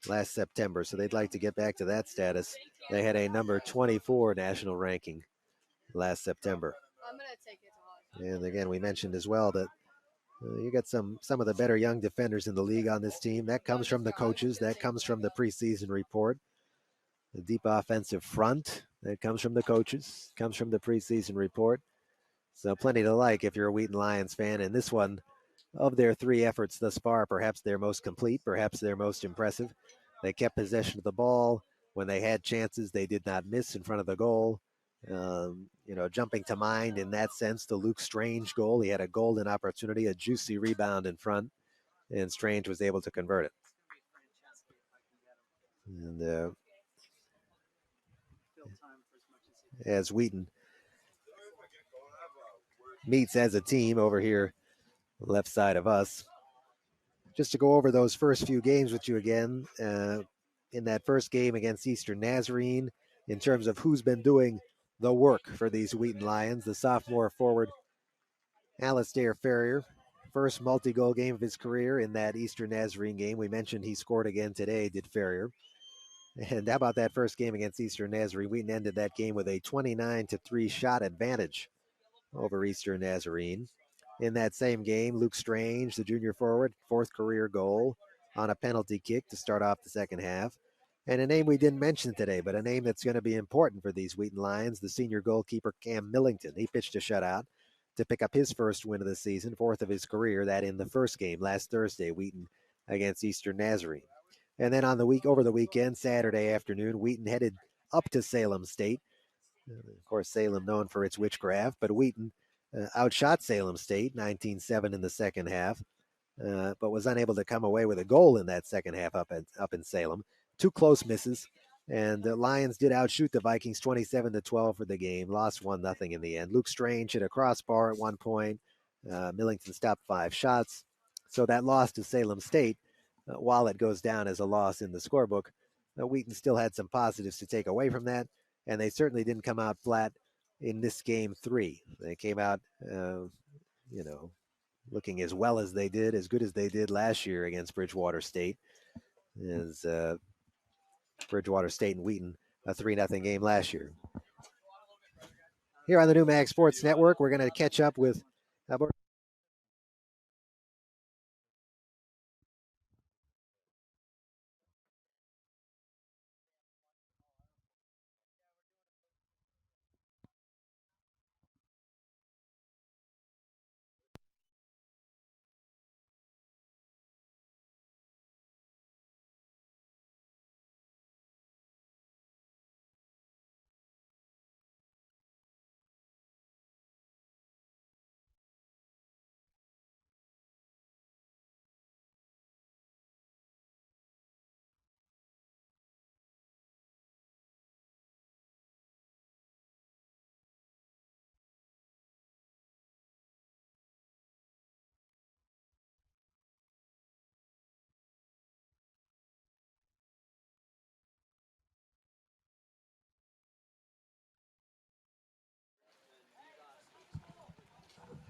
last September, so they'd like to get back to that status. They had a number 24 national ranking last September. And again, we mentioned as well that you got some of the better young defenders in the league on this team. That comes from the coaches. That comes from the preseason report. The deep offensive front, that comes from the coaches, comes from the preseason report. So plenty to like if you're a Wheaton Lions fan. And this one, of their three efforts thus far, perhaps their most complete, perhaps their most impressive. They kept possession of the ball. When they had chances, they did not miss in front of the goal. Jumping to mind in that sense, the Luke Strange goal. He had a golden opportunity, a juicy rebound in front, and Strange was able to convert it. And as Wheaton meets as a team over here, left side of us, just to go over those first few games with you again. In that first game against Eastern Nazarene, in terms of who's been doing the work for these Wheaton Lions, the sophomore forward Alistair Ferrier, first multi-goal game of his career in that Eastern Nazarene game. We mentioned he scored again today, did Ferrier. And how about that first game against Eastern Nazarene? Wheaton ended that game with a 29-3 shot advantage over Eastern Nazarene. In that same game, Luke Strange, the junior forward, fourth career goal on a penalty kick to start off the second half. And a name we didn't mention today, but a name that's going to be important for these Wheaton Lions, the senior goalkeeper Cam Millington. He pitched a shutout to pick up his first win of the season, fourth of his career, that in the first game last Thursday, Wheaton against Eastern Nazarene. And then over the weekend, Saturday afternoon, Wheaton headed up to Salem State. Of course, Salem known for its witchcraft, but Wheaton outshot Salem State 19-7 in the second half, but was unable to come away with a goal in that second half up in Salem. Two close misses, and the Lions did outshoot the Vikings 27-12 for the game, lost 1-0 in the end. Luke Strange hit a crossbar at one point. Millington stopped 5 shots. So that loss to Salem State, while it goes down as a loss in the scorebook, Wheaton still had some positives to take away from that, and they certainly didn't come out flat in this game 3. They came out, looking as well as they did, as good as they did last year against Bridgewater State. As Bridgewater State and Wheaton, a 3-0 game last year. Here on the New Mag Sports Network, we're going to catch up with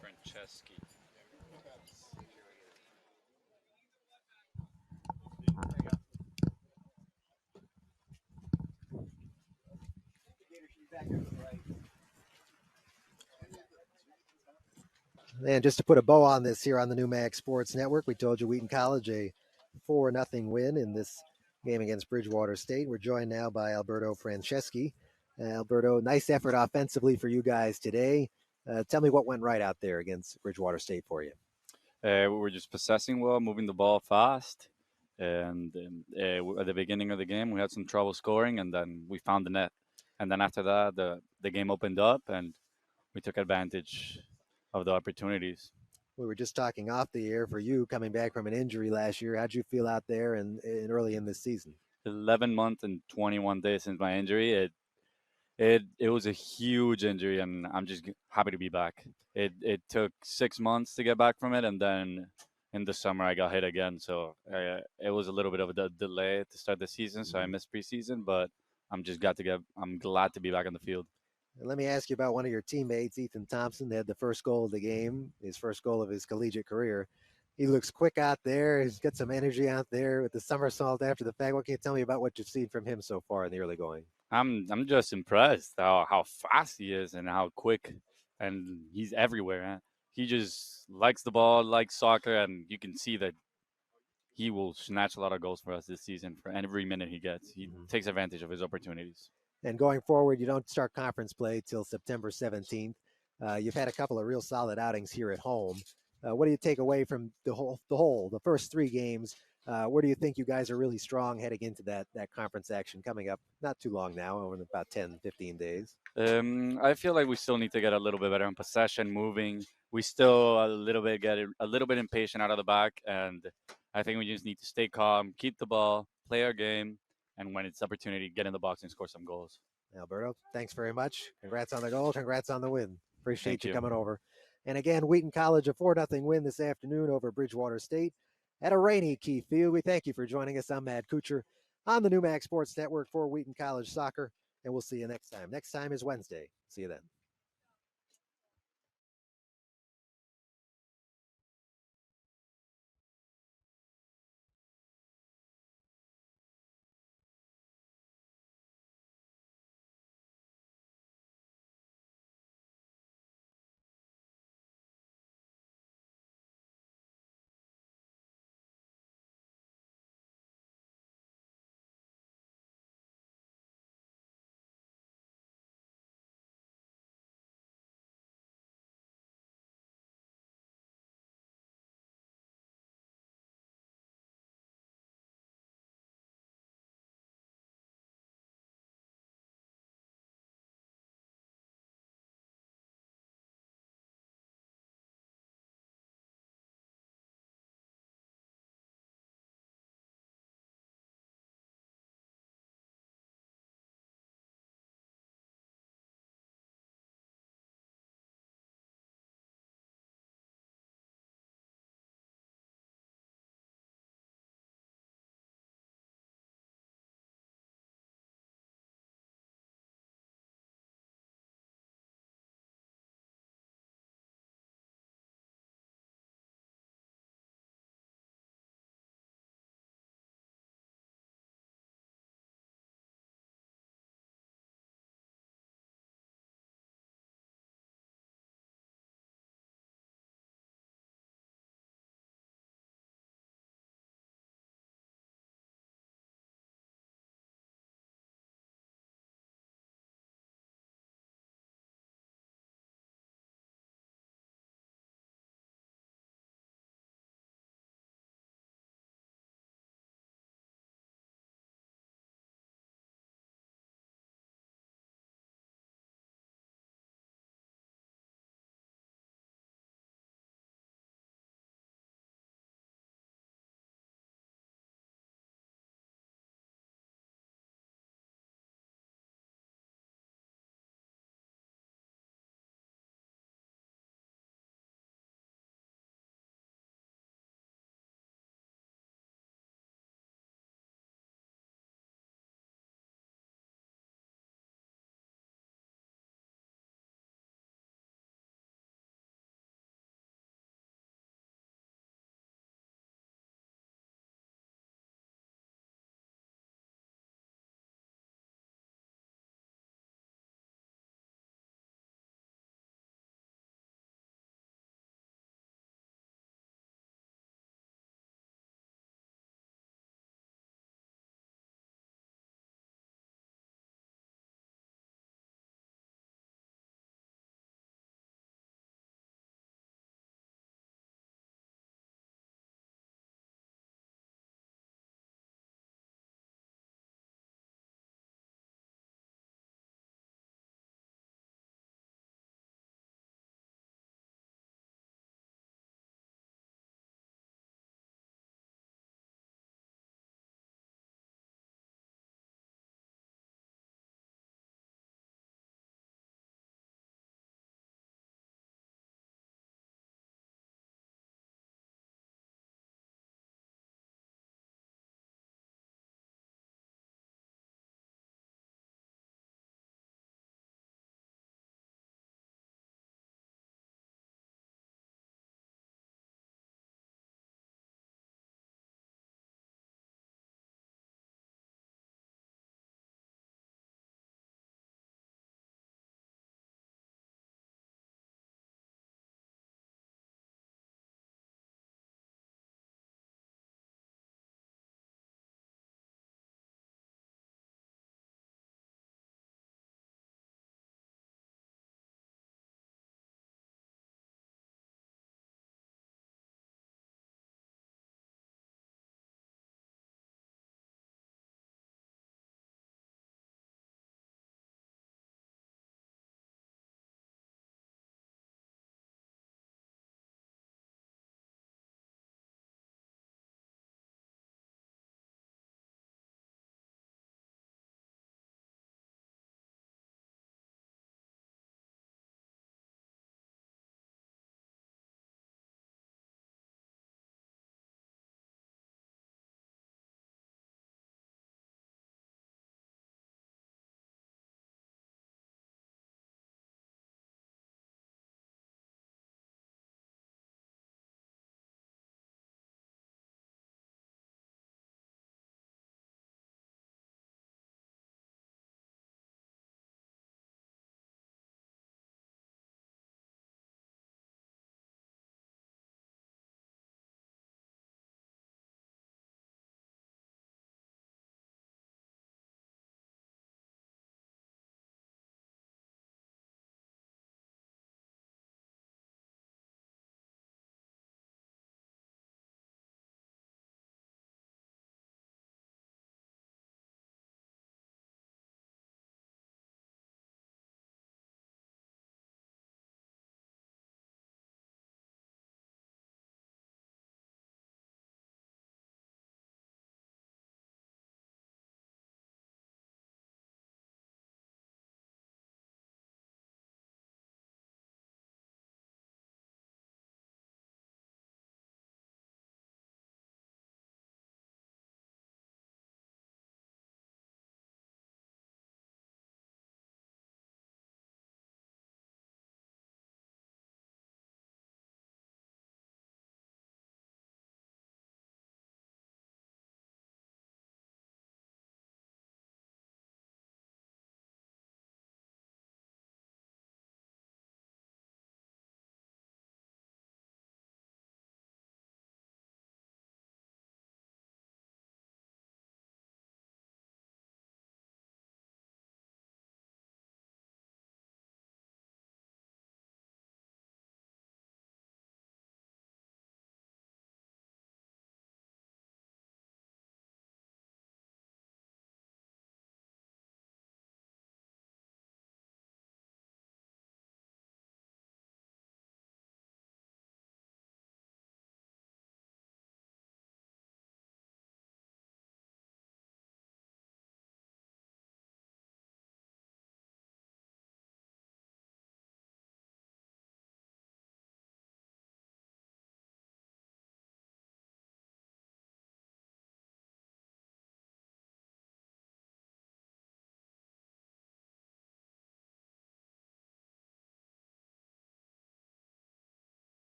Franceschi. And just to put a bow on this here on the New Mag Sports Network, we told you Wheaton College a 4-0 win in this game against Bridgewater State. We're joined now by Alberto Franceschi. Alberto, nice effort offensively for you guys today. Tell me what went right out there against Bridgewater State for you. We were just possessing well, moving the ball fast. And at the beginning of the game, we had some trouble scoring, and then we found the net. And then after that, the game opened up, and we took advantage of the opportunities. We were just talking off the air for you coming back from an injury last year. How'd you feel out there and early in this season? 11 months and 21 days since my injury. It was a huge injury, and I'm just happy to be back. It took 6 months to get back from it, and then in the summer I got hit again. So it was a little bit of a delay to start the season, so I missed preseason. But I'm glad to be back on the field. Let me ask you about one of your teammates, Ethan Thompson. They had the first goal of the game, his first goal of his collegiate career. He looks quick out there. He's got some energy out there with the somersault after the fact. What can you tell me about what you've seen from him so far in the early going? I'm just impressed how fast he is and how quick, and he's everywhere. Huh? He just likes the ball, likes soccer, and you can see that he will snatch a lot of goals for us this season for every minute he gets. He takes advantage of his opportunities. And going forward, you don't start conference play till September 17th. You've had a couple of real solid outings here at home. What do you take away from the first 3 games? Where do you think you guys are really strong heading into that conference action coming up not too long now, over about 10, 15 days? I feel like we still need to get a little bit better in possession, moving. We still a little bit impatient out of the back, and I think we just need to stay calm, keep the ball, play our game, and when it's opportunity, get in the box and score some goals. Alberto, thanks very much. Congrats on the goal. Congrats on the win. Appreciate Thank you you coming over. And again, Wheaton College, a 4-0 win this afternoon over Bridgewater State at a rainy Key Field. We thank you for joining us. I'm Matt Kuchar on the New Mag Sports Network for Wheaton College Soccer, and we'll see you next time. Next time is Wednesday. See you then.